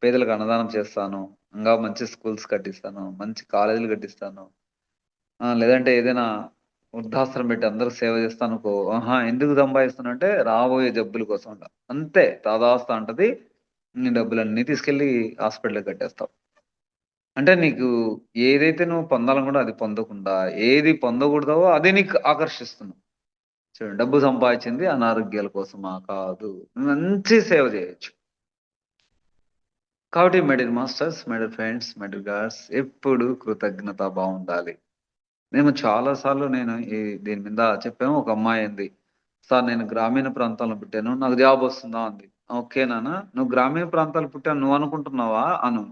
పేదలకు అన్నదానం చేస్తాను. ఇంకా మంచి స్కూల్స్ కట్టిస్తాను. మంచి కాలేజీలు కట్టిస్తాను. లేదంటే ఏదైనా వృద్ధాశ్రమం పెట్టి అందరికి సేవ చేస్తానుకో. ఆహా! ఎందుకు సంపాదిస్తున్నా అంటే రాబోయే జబ్బుల కోసం అంట. అంతే తదాస్తు అంటది. నీ డబ్బులన్నీ తీసుకెళ్ళి హాస్పిటల్‌కి కట్టేస్తావు. అంటే నీకు ఏదైతే నువ్వు పొందాలనుకుంటే అది పొందకుండా, ఏది పొందకూడదో అది నీకు ఆకర్షిస్తుంది. చూడండి డబ్బు సంపాదించింది అనారోగ్యాల కోసమా? కాదు. మంచి సేవ చేయొచ్చు. కాబట్టి my dear masters, my dear friends, my dear God's ఎప్పుడు కృతజ్ఞతా భావం ఉండాలి. మేము చాలా సార్లు నేను దీని మీద చెప్పాము. ఒక అమ్మాయి అంది, "సార్ నేను గ్రామీణ ప్రాంతాల్లో పుట్టాను. నాకు జాబ్ వస్తుందా?" అంది. "ఓకే నాన్న. నువ్వు గ్రామీణ ప్రాంతాల్లో పుట్టావు నువ్వు అనుకుంటున్నావా?" అను.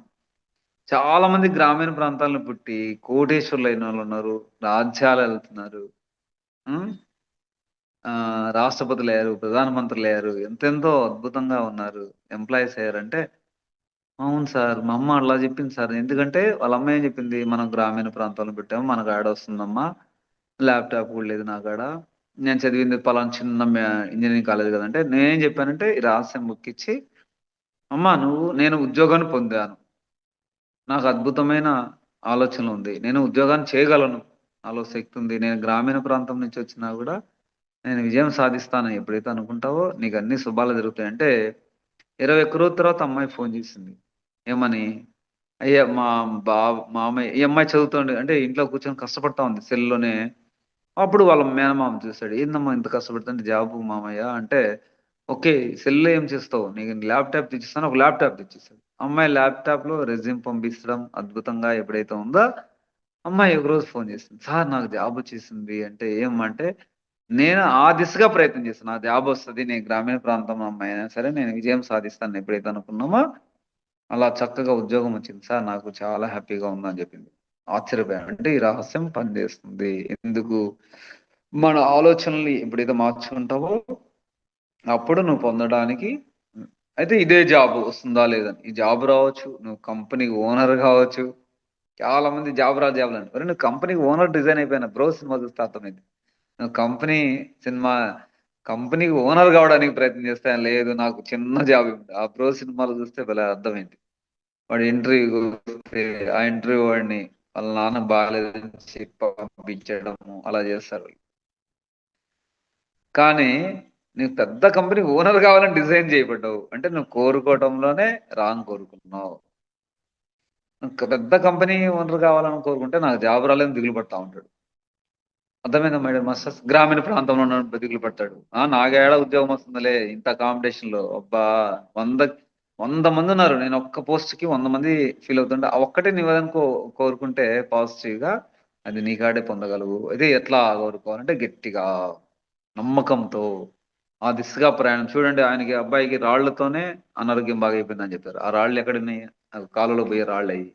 చాలా మంది గ్రామీణ ప్రాంతాలను పుట్టి కోటేశ్వరులైనోళ్ళున్నారు. రాజ్యాలెళ్తున్నారు. హ్మ్. రాష్ట్రపతులయ్యారు, ప్రధానమంత్రులయ్యారు. ఎంతెంతో అద్భుతంగా ఉన్నారు. ఎంప్లాయీస్ అయ్యారంటే, అవును సార్. మా అమ్మ అలా జెప్పింది సార్. ఎందుకంటే వాళ్ళ అమ్మ ఏం జెప్పింది, "మనం గ్రామీణ ప్రాంతాల్లో పుట్టాము. మనకు యాడొస్తుందమ్మా. ల్యాప్‌టాప్ గూడా లేదు నా కాడ. నేను చదివింది పలానా చిన్న ఇంజినీరింగ్ కాలేజ్ గదంటే" నేనేం జెప్పానంటే ఈ రహస్యం బుక్కిచ్చి, "అమ్మ నేను ఉద్యోగాన్ని పొందాను. నాకు అద్భుతమైన ఆలోచనలుంది. నేను ఉద్యోగాన్ని చేయగలను. నాలో శక్తుంది. నేను గ్రామీణ ప్రాంతం నుంచి వచ్చినా గూడా నేను విజయం సాధిస్తానని ఎప్పుడైతే అనుకుంటావో నీకన్నీ శుభాలే జరుగుతాయి" అంటే 21 రోజుల తర్వాత అమ్మాయి ఫోను జేసింది. ఏమని? "అయ్యా మామయ్య" ఈ అమ్మాయి చదువుతోంది అంటే ఇంట్లో కూర్చొని కష్టపడతా ఉంది సెల్‌లోనే. అప్పుడు వాళ్ళ మేనమామ చూసాడు. "ఏందమ్మా ఇంత కష్టపడుతుంటే జాబు మామయ్య" అంటే, "ఓకే. సెల్‌లో ఏం చేస్తావు? నీకు ల్యాప్‌టాప్ తెచ్చిస్తాను" ఒక ల్యాప్‌టాప్ తెచ్చేసాడు. అమ్మాయి ల్యాప్‌టాప్‌లో రెజ్యూమ్ పంపించడం అద్భుతంగా ఎప్పుడైతే ఉందో, అమ్మాయి ఒకరోజు ఫోను చేసింది. "సార్ నాకు జాబొచ్చేసింది" అంటే, "ఏమ్మా?" అంటే, "నేను ఆ దిశగా ప్రయత్నం చేస్తున్నా. నాకు జాబొస్తది. నేను గ్రామీణ ప్రాంతం అమ్మాయి అయినా సరే నేను విజయం సాధిస్తానని ఎప్పుడైతే అనుకున్నామో, అలా చక్కగా ఉద్యోగం వచ్చింది సార్. నాకు చాలా హ్యాపీగా ఉందని" చెప్పింది. ఆశ్చర్యపోయాను. అంటే ఈ రహస్యం పనిచేస్తుంది. ఎందుకు? మన ఆలోచనల్ని ఎప్పుడైతే మార్చుకుంటావో, అప్పుడు నువ్వు పొందడానికి అయితే ఇదే జాబ్ వస్తుందా? లేదా? ఈ జాబ్ రావచ్చు. నువ్వు కంపెనీకి ఓనర్ గావచ్చు. చాలా మంది జాబ్ రా జాబ్‌లని అంటారు. నువ్వు కంపెనీకి ఓనర్ డిజైన్ అయిపోయిన 'బ్రో' సినిమా చూస్తే అర్థమైద్ది. నువ్వు సినిమా కంపెనీకి ఓనర్ కావడానికి ప్రయత్నం చేస్తే లేదు నాకు చిన్న జాబ్ ఇవ్వండి. ఆ 'బ్రో' సినిమాలో చూస్తే భలే అర్థమైంది. వాడు ఇంటర్వ్యూకొస్తే ఆ ఇంటర్వ్యూ వాడిని వాళ్ళ నాన్న బాలేదని చెప్పి పంపించడము అలా చేస్తారు. కానీ నీకు పెద్ద కంపెనీ ఓనర్ కావాలని డిజైన్ చేయబడ్డావు. అంటే నువ్వు కోరుకోవటంలోనే రాంగ్ కోరుకున్నావు. పెద్ద కంపెనీ ఓనర్ కావాలని కోరుకుంటే నాకు జాబ్ రాలేదని దిగులు పడతా ఉంటాడు. అర్థమైందా మై డియర్ మాస్టర్స్? గ్రామీణ ప్రాంతంలో ఉన్నోడు దిగులు పడతాడు. నాకేడ ఉద్యోగం వస్తుందిలే ఇంత కాంపిటీషన్‌లో. అబ్బా! 100 100 మందున్నారు. నేను ఒక్క పోస్ట్‌కి 100 మంది ఫీల్ అవుతుంటే, ఆ ఒక్కటే నువ్వేదైనా కోరుకుంటే పాజిటివ్‌గా అది నీ కాడే పొందగలవు. ఇది ఎట్లా కోరుకోవాలంటే గట్టిగా, నమ్మకంతో, ఆ దిశగా ప్రయాణం. చూడండి ఆయనకి అబ్బాయికి రాళ్ళతోనే అనారోగ్యం బాగయిపోయిందని చెప్పారు. ఆ రాళ్ళు ఎక్కడున్నాయి? కాలువలో పోయే రాళ్ళయి.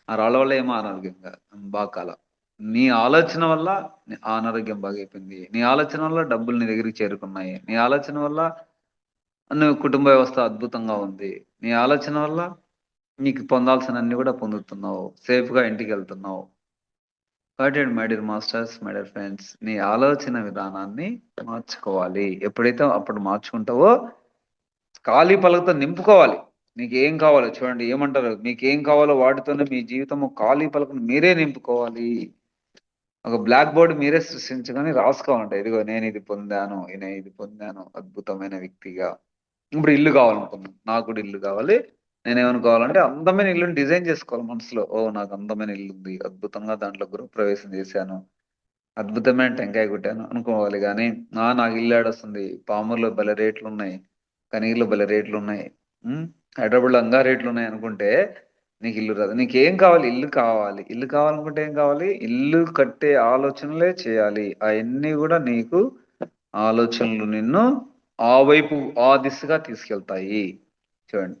ఆ రాళ్ళ వల్ల ఏమో అనారోగ్యంగా బాగా కాల. నీ ఆలోచన వల్ల ఆ అనారోగ్యం బాగైపోయింది. నీ ఆలోచన వల్ల డబ్బులు నీ దగ్గరికి చేరుకున్నాయి. నీ ఆలోచన వల్ల నువ్వు కుటుంబ వ్యవస్థ అద్భుతంగా ఉంది. నీ ఆలోచన వల్ల నీకు పొందాల్సినన్ని కూడా పొందుతున్నావు. సేఫ్‌గా ఇంటికెళ్తున్నావు. కాబట్టి my dear masters, my dear friends నీ ఆలోచన విధానాన్ని మార్చుకోవాలి. ఎప్పుడైతే అప్పుడు మార్చుకుంటావో ఖాళీ పలకతో నింపుకోవాలి. నీకేం కావాలో చూడండి ఏమంటారు? మీకేం కావాలో వాటితోనే మీ జీవితము ఖాళీ పలకను మీరే నింపుకోవాలి. ఒక బ్లాక్ బోర్డ్ మీరే సృష్టించుకొని రాసుకోవాలంట. ఇదిగో నేనిది పొందాను. నేనిది పొందాను అద్భుతమైన వ్యక్తిగా. ఇప్పుడు ఇల్లు కావాలనుకున్నాను. నాకు కూడా ఇల్లు కావాలి. నేనేమనుకోవాలంటే అందమైన ఇల్లుని డిజైన్ చేసుకోవాలి మనసులో. ఓహ్! నాకు అందమైన ఇల్లుంది. అద్భుతంగా దాంట్లో గృహప్రవేశం చేశాను. అద్భుతమైన టెంకాయ కొట్టాను అనుకోవాలి గానీ, నాకు ఇల్లు ఏడొస్తుంది. పామూరులో భలే రేట్లున్నాయి. కనిగిరిలో భలే రేట్లున్నాయి. హ్మ్. హైదరాబాద్‌లో అంగా రేట్లున్నాయి అనుకుంటే నీకు ఇల్లు రాదు. నీకేం కావాలి? ఇల్లు కావాలి. ఇల్లు కావాలనుకుంటే ఏం కావాలి? ఇల్లు కట్టే ఆలోచనలే చేయాలి. అయన్నీ గూడా నీకు ఆలోచనలు నిన్ను ఆ వైపు ఆ దిశగా తీసుకెళ్తాయి. చూడండి.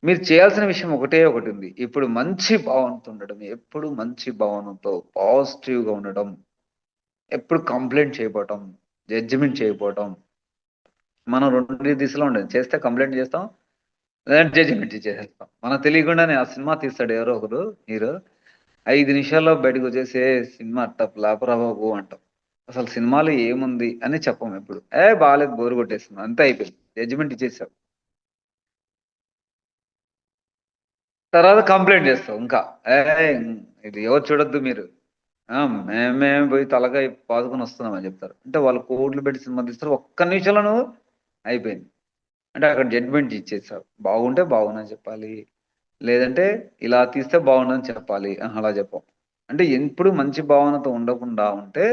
మీరు చేయాల్సిన విషయం ఒకటే ఒకటుంది. ఇప్పుడు మంచి భావనతో ఉండడం. ఎప్పుడు మంచి భావనతో పాజిటివ్‌గా ఉండడం. ఎప్పుడు కంప్లెయింట్ చేయపోవటం. జడ్జిమెంట్ చేయకపోవటం. మనం 2 దిశలో ఉండేది. చేస్తే కంప్లెయింట్ చేస్తాం. లేదంటే జడ్జిమెంట్ ఇచ్చేసేస్తాం. మనకు తెలియకుండానే ఆ సినిమా తీస్తాడు ఎవరో ఒకరు హీరో. 5 నిమిషాల్లో బయటకొచ్చేసి సినిమా అట్ట ఫ్లాపురా బాబు అంటాం. అసలు సినిమాలో ఏముంది అని చెప్పం ఎప్పుడు. బాలేదు బోర్ కొట్టేసింది. అంతే అయిపోయింది. జడ్జిమెంట్ ఇచ్చేసాం. తర్వాత కంప్లెయింట్ చేస్తాం ఇంకా. ఏయ్! ఇది ఎవరు చూడొద్దు మీరు. మేమే పోయి తలకాయ బాదుకొని వస్తున్నామని చెప్తారు. అంటే వాళ్ళు కోట్లు పెట్టి సినిమా తీస్తారు. ఒక్క నిమిషంలో నువ్వు అయిపోయింది. అంటే అక్కడ జడ్జిమెంట్ ఇచ్చేసావు. బాగుంటే బాగుందని చెప్పాలి. లేదంటే ఇలా తీస్తే బాగుండదని చెప్పాలి. అలా చెప్పం. అంటే ఎప్పుడు మంచి భావనతో ఉండకుండా ఉంటే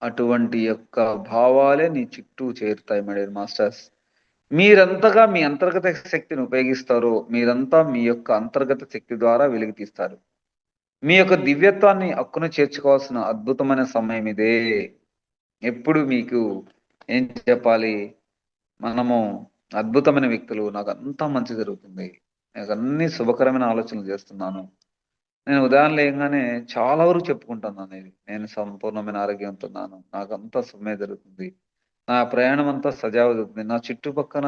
అటువంటి యొక్క భావాలే నీ చుట్టూ చేరుతాయి మై డియర్ మాస్టర్స్. మీరంతగా మీ అంతర్గత శక్తిని ఉపయోగిస్తారో మీరంతా మీ యొక్క అంతర్గత శక్తి ద్వారా వెలికి తీస్తారు. మీ యొక్క దివ్యత్వాన్ని హక్కున చేర్చుకోవాల్సిన అద్భుతమైన సమయం ఇదే. ఎప్పుడు మీకు ఏం చెప్పాలి? మనము అద్భుతమైన వ్యక్తులు. నాకంతా మంచి జరుగుతుంది. నాకన్నీ శుభకరమైన ఆలోచనలు చేస్తున్నాను. నేను ఉదయం లేయంగానే చాలా వరకు చెప్పుకుంటాననేది. నేను సంపూర్ణమైన ఆరోగ్యంతో ఉన్నాను. నాకంతా శుభమే జరుగుతుంది. నా ప్రయాణం అంతా సజావుగా జరుగుతుంది. నా చుట్టుపక్కన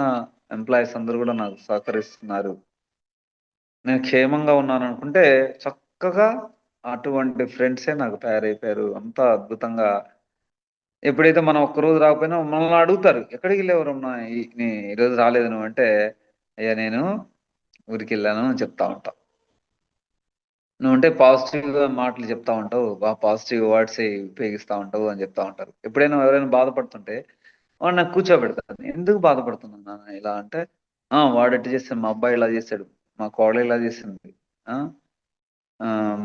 ఎంప్లాయీస్ అందరూ గూడా నాకు సహకరిస్తున్నారు. నేను క్షేమంగా ఉన్నాననుకుంటే చక్కగా అటువంటి ఫ్రెండ్సే నాకు తయారైపోయారు. అంతా అద్భుతంగా ఎప్పుడైతే మనం ఒక్కరోజు రాకపోయినా మనల్ని అడుగుతారు. "ఎక్కడికెళ్ళావు రమణ? ఈరోజు రాలేదు నువ్వంటే" "అయ్యా నేను ఊరికెళ్ళాను" అని చెప్తా ఉంటా. నువ్వుంటే పాజిటివ్‌గా మాటలు చెప్తా ఉంటావు. పాజిటివ్ వర్డ్సే ఉపయోగిస్తా ఉంటావు అని చెప్తా ఉంటారు. ఎప్పుడైనా ఎవరైనా బాధపడుతుంటే వాడు నాకు కూర్చోబెడతాడు. ఎందుకు బాధపడుతున్నావు నాన్న ఇలా అంటే, వాడు ఇట్ట చేసాడు, మా అబ్బాయి ఇలా చేసాడు, మా కోడలు ఇలా చేసింది. ఆ!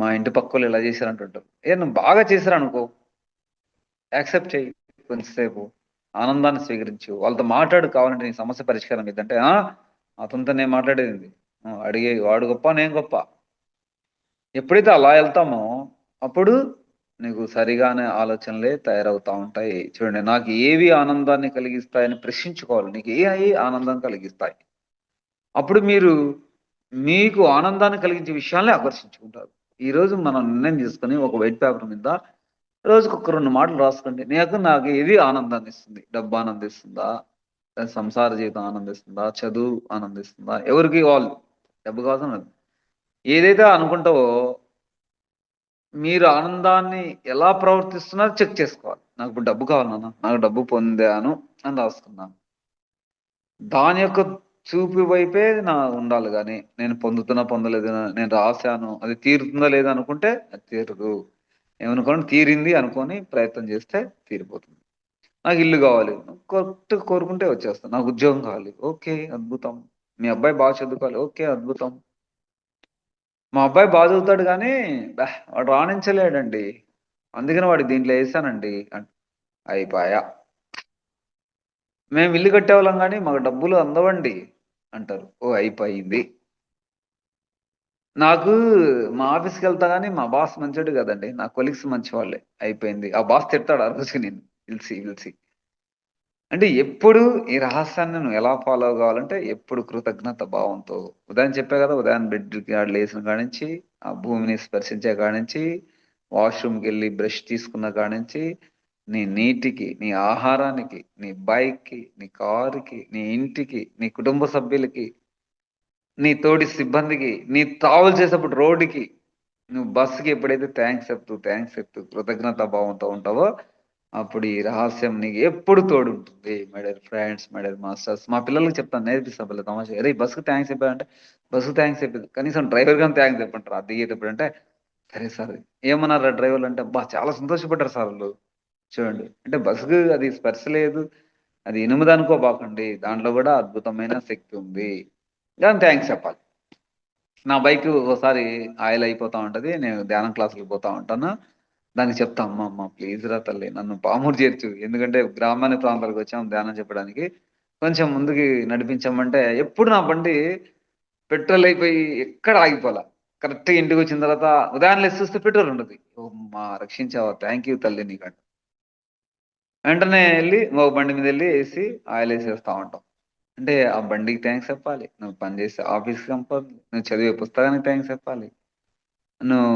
మా ఇంటి పక్కోళ్ళు ఇలా చేశారు అంటుంటారు. నువ్వు బాగా చేశారనుకో యాక్సెప్ట్ చెయ్యి కొంచెంసేపు. ఆనందాన్ని స్వీకరించు. వాళ్ళతో మాట్లాడు కావాలంటే నీ సమస్య పరిష్కారం అయిద్దంటే, అతనితో నేను మాట్లాడేదేంది? అడిగే వాడు గొప్ప, నేను గొప్ప. ఎప్పుడైతే అలా ఎళ్తామో, అప్పుడు నీకు సరిగానే ఆలోచనలే తయారవుతా ఉంటాయి. చూడండి, నాకు ఏవి ఆనందాన్ని కలిగిస్తాయని ప్రశ్నించుకోవాలి. నీకు ఏయి ఆనందం కలిగిస్తాయి? అప్పుడు మీరు మీకు ఆనందాన్ని కలిగించే విషయాలనే ఆకర్షించుకుంటారు. ఈరోజు మనం నిర్ణయం తీసుకొని ఒక వైట్ పేపర్ మీద రోజుకొక 2 మాటలు రాసుకోండి. నాకు ఏది ఆనందాన్నిస్తుంది? డబ్బు ఆనందిస్తుందా? సంసార జీవితం ఆనందిస్తుందా? చదువు ఆనందిస్తుందా? ఎవరికి వాళ్ళు. డబ్బు కావాల్సిన ఏదైతే అనుకుంటావో మీరు ఆనందాన్ని ఎలా ప్రవర్తిస్తున్నారో చెక్ చేసుకోవాలి. నాకు ఇప్పుడు డబ్బు కావాలి నాన్న. నాకు డబ్బు పొందాను అని రాసుకున్నాను. దాని యొక్క చూపు వైపే ఉండాలి గానీ, నేను పొందుతున్నా, పొందలేదు, నేను రాసాను, అది తీరుతుందా లేదా అనుకుంటే అది తీరదు. ఏమనుకోండి తీరింది అనుకోని ప్రయత్నం చేస్తే తీరిపోతుంది. నాకు ఇల్లు కావాలి. కరెక్ట్‌గా కోరుకుంటే వచ్చేస్తది. నాకు ఉద్యోగం కావాలి. ఓకే. అద్భుతం. మీ అబ్బాయి బాగా చదువుకోవాలి. ఓకే. అద్భుతం. మా అబ్బాయి బా చదువుతాడు గానీ, వాడు రాణించలేడండి. అందుకని వాడిని దీంట్లో ఏసానండి అయిపాయా. మేము ఇల్లు కట్టేవాళ్ళం గానీ, మాకు డబ్బులు అందవండి అంటారు. ఓహ్! అయిపోయింది. నాకు మా ఆఫీస్‌కెళ్తా గానీ, మా బాస్ మంచోడు కాదండి. నా కొలీగ్స్ మంచివాళ్ళే. అయిపోయింది. ఆ బాస్ తిడతాడు ఆ రోజు నిన్ను పిలిచి. అంటే ఎప్పుడు ఈ రహస్యాన్ని నువ్వు ఎలా ఫాలో కావాలంటే, ఎప్పుడు కృతజ్ఞత భావంతో ఉదయం చెప్పా కదా! ఉదయం బెడ్‌కి లేసిన కాడ్నించి, ఆ భూమిని స్పర్శించే కాడ్నించి, వాష్‌రూమ్‌కెళ్ళి బ్రష్ తీసుకున్న కాడ్నించి, నీ నీటికి, నీ ఆహారానికి, నీ బైక్‌కి, నీ కారుకి, నీ ఇంటికి, నీ కుటుంబ సభ్యులకి, నీ తోటి సిబ్బందికి, నీ ట్రావెల్ చేసేప్పుడు రోడ్డుకి, నువ్వు బస్‌కి ఎప్పుడైతే థాంక్స్ చెప్తూ కృతజ్ఞతా భావంతో ఉంటావో, అప్పుడు ఈ రహస్యం నీకు ఎప్పుడు తోడుంటుంది. My dear friends, my dear masters. మా పిల్లలకి చెప్తాను నేర్పిస్తా భలే తమాషాగా. "అరేయ్! బస్‌కి థాంక్స్ చెప్పావంటే, బస్‌కి థాంక్స్ చెప్పేది. కనీసం డ్రైవర్ గాని థాంక్స్ చెప్పండిరా దిగేటప్పుడు" అంటే, "సరే సార్." "ఏమన్నారురా డ్రైవర్లు" అంటే, "అబ్బా! చాలా సంతోషపడ్డారు సార్ ఆళ్ళు." చూడండి. అంటే బస్‌కి అది స్పర్శ లేదు. అది ఇనుముదనుకోబాకండి. దాంట్లో గూడా అద్భుతమైన శక్తి ఉంది. దానికి థాంక్స్ చెప్పాలి. నా బైకు ఒక్కోసారి ఆయిల్ అయిపోతా ఉంటది. నేను ధ్యానం క్లాసులకి పోతా ఉంటాను. దానికి చెప్తా, అమ్మ ప్లీజ్‌రా తల్లి నన్ను పామూరు చేర్చు. ఎందుకంటే గ్రామాల ప్రాంతాలకొచ్చాం ధ్యానం చెప్పడానికి. కొంచెం ముందుకి నడిపించమంటే ఎప్పుడు నా బండి పెట్రోల్ అయిపోయి ఎక్కడ ఆగిపోలా. కరెక్ట్‌గా ఇంటికొచ్చిన తర్వాత ఉదయాన్నే లేసి చూస్తే పెట్రోల్ ఉండదు. అమ్మా! రక్షించావా! థాంక్ యూ తల్లి నీకంట. వెంటనే ఎళ్లి ఇంకో బండి మీదెళ్లి ఏసి ఆయిలేసేస్తా ఉంటాం. అంటే ఆ బండికి థాంక్స్ చెప్పాలి. నువ్వు పనిచేసే ఆఫీస్‌కి చెప్పాలి. నువ్వు చదివే పుస్తకానికి థాంక్స్ చెప్పాలి. నువ్వు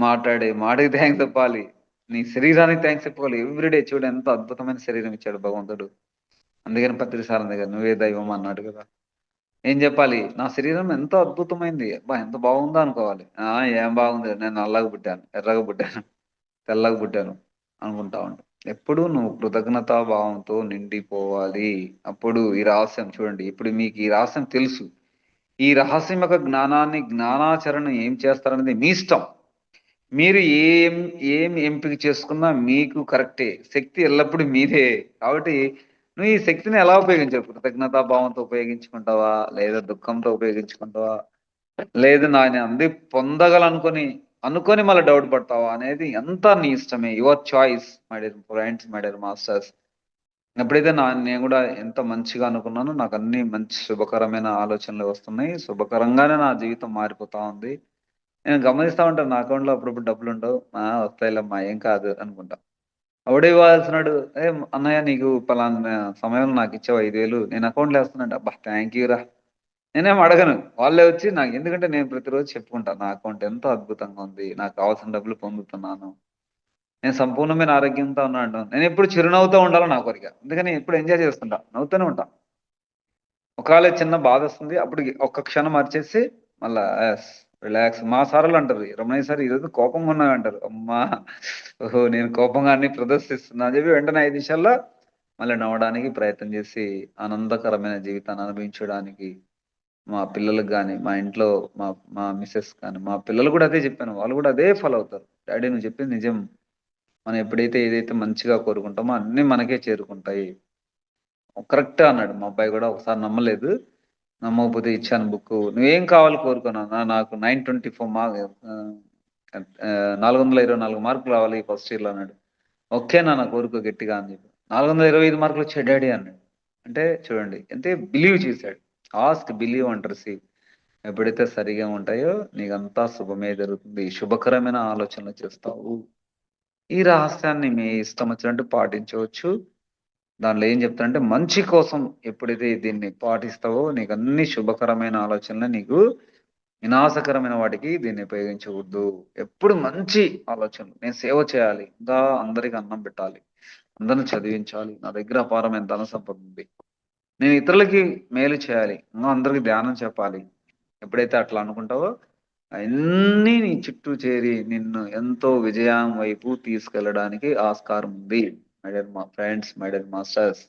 మాట్లాడే మాటకి థాంక్స్ చెప్పాలి. నీ శరీరానికి థాంక్స్ చెప్పుకోవాలి. ఎవ్రీడే చూడు ఎంత అద్భుతమైన శరీరం ఇచ్చాడు భగవంతుడు. అందుకని పత్రి సారంది గారు "నువ్వే దైవం" అన్నాడు కదా! ఏం చెప్పాలి? నా శరీరం ఎంతో అద్భుతమైంది. అబ్బా! ఎంత బాగుందో అనుకోవాలి. ఏం బాగుంది, నేను నల్లగా పుట్టాను, ఎర్రగా పుట్టాను, తెల్లగా పుట్టాను అనుకుంటా ఉంటాం. ఎప్పుడూ నువ్వు కృతజ్ఞతా భావంతో నిండిపోవాలి. అప్పుడు ఈ రహస్యం చూడండి. ఇప్పుడు మీకు ఈ రహస్యం తెలుసు. ఈ రహస్యం యొక్క జ్ఞానాన్ని, జ్ఞానాచరణ ఏం చేస్తారనేది మీ ఇష్టం. మీరు ఏం ఎంపిక చేసుకున్నా మీకు కరెక్టే. శక్తి ఎల్లప్పుడూ మీదే. కాబట్టి నువ్వు ఈ శక్తిని ఎలా ఉపయోగించావు? కృతజ్ఞతా భావంతో ఉపయోగించుకుంటావా? లేదా దుఃఖంతో ఉపయోగించుకుంటావా? లేదు నేను అంది అనుకోని మళ్ళీ డౌట్ పడతావా అనేది అంతా నీ ఇష్టమే. Your choice my dear friends, my dear masters. ఎప్పుడైతే నేను కూడా ఎంత మంచిగా అనుకున్నానో నాకు అన్ని మంచి శుభకరమైన ఆలోచనలు వస్తున్నాయి. శుభకరంగానే నా జీవితం మారిపోతా ఉంది. నేను గమనిస్తా ఉంటాను. నా అకౌంట్‌లో అప్పుడప్పుడు డబ్బులుండవు. వస్తాయిలేమ్మా ఏం కాదు అనుకుంటా. ఎవడివ్వాల్సినోడు, "ఏ అన్నయ్య నీకు పలానా సమయంలో నాకిచ్చావు 5,000 నేను అకౌంట్‌లో ఏస్తున్నానంటే" అబ్బా! థాంక్ యూ రా. నేనేం అడగను. వాళ్ళే వచ్చి నాకు, ఎందుకంటే నేను ప్రతిరోజు చెప్పుకుంటా. నా అకౌంట్ ఎంతో అద్భుతంగా ఉంది. నాకు కావాల్సిన డబ్బులు పొందుతున్నాను. నేను సంపూర్ణమైన ఆరోగ్యంతో ఉన్నాను. నేనెప్పుడు చిరునవ్వుతో ఉండాలని నా కోరిక. అందుకని ఎప్పుడు ఎంజాయ్ చేస్తుంటా. నవ్వుతూనే ఉంటా. ఒకవేళ చిన్న బాధొస్తుంది. అప్పుడు ఒక్క క్షణం అరిచేసి మళ్ళా రిలాక్స్. మా సారోళ్ళు అంటారు, "రమణయ్య సార్ ఈరోజు కోపంగా ఉన్నావు" అంటారు. అమ్మా! ఓహో! నేను కోపంగాన్ని ప్రదర్శిస్తున్నా అని చెప్పి వెంటనే 5 నిమిషాల్లో మళ్ళీ నవ్వడానికి ప్రయత్నం చేసి ఆనందకరమైన జీవితాన్ని అనుభవించడానికి మా పిల్లలకి గాని, మా ఇంట్లో మా మా మిసెస్ కానీ, మా పిల్లలు కూడా అదే చెప్పాను. వాళ్ళు కూడా అదే ఫాలో అవుతారు. డాడీ నువ్వు చెప్పింది నిజం. మనం ఎప్పుడైతే ఏదైతే మంచిగా కోరుకుంటామో అన్నీ మనకే చేరుకుంటాయి. కరెక్టే అన్నాడు మా అబ్బాయి గూడా. ఒకసారి నమ్మలేదు. నమ్మకపోతే ఇచ్చాను బుక్కు. "నువ్వేం కావాలో కోరుకో నాన్న. నాకు 924 ఆహ్, 424 మార్కులు రావాలి ఫస్ట్ ఇయర్‌లో" అన్నాడు. "ఓకే నాన్న కోరుకో గట్టిగా" అని చెప్పి. 425 మార్కులొచ్చాయి డాడీ అన్నాడు. అంటే చూడండి అంటే బిలీవ్ చేసాడు. Ask, believe and receive. ఎప్పుడైతే సరిగా ఉంటాయో నీకంతా శుభమే జరుగుతుంది. శుభకరమైన ఆలోచనలు చేస్తావు. ఈ రహస్యాన్ని మీ ఇష్టం వచ్చినట్టు పాటించవచ్చు. దాంట్లో ఏం చెప్తారంటే మంచి కోసం ఎప్పుడైతే దీన్ని పాటిస్తావో నీకన్ని శుభకరమైన ఆలోచనలే నీకు, వినాశకరమైన వాటికి దీన్ని ఉపయోగించకూడదు. ఎప్పుడు మంచి ఆలోచనలు. నేను సేవ చేయాలి. ఇంకా అందరికి అన్నం పెట్టాలి. అందరిని చదివించాలి. నా దగ్గర అపారమైన ధన సంపద ఉంది. నేను ఇతరులకి మేలు చేయాలి. ఇంకా అందరికి ధ్యానం చెప్పాలి. ఎప్పుడైతే అట్లా అనుకుంటావో అన్నీ నీ చుట్టూ చేరి నిన్ను ఎంతో విజయం వైపు తీసుకెళ్ళడానికి ఆస్కారం ఉంది. మై డియర్ మా friends, my dear masters.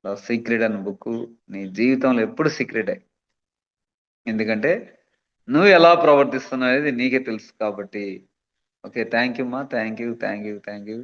The secret అనే బుక్కు నీ జీవితంలో ఎప్పుడు సీక్రెటే. ఎందుకంటే నువ్వు ఎలా ప్రవర్తిస్తున్నావు అనేది నీకే తెలుసు కాబట్టి. ఓకే. థాంక్ యూ అమ్మా. Thank you. Thank you. Thank you.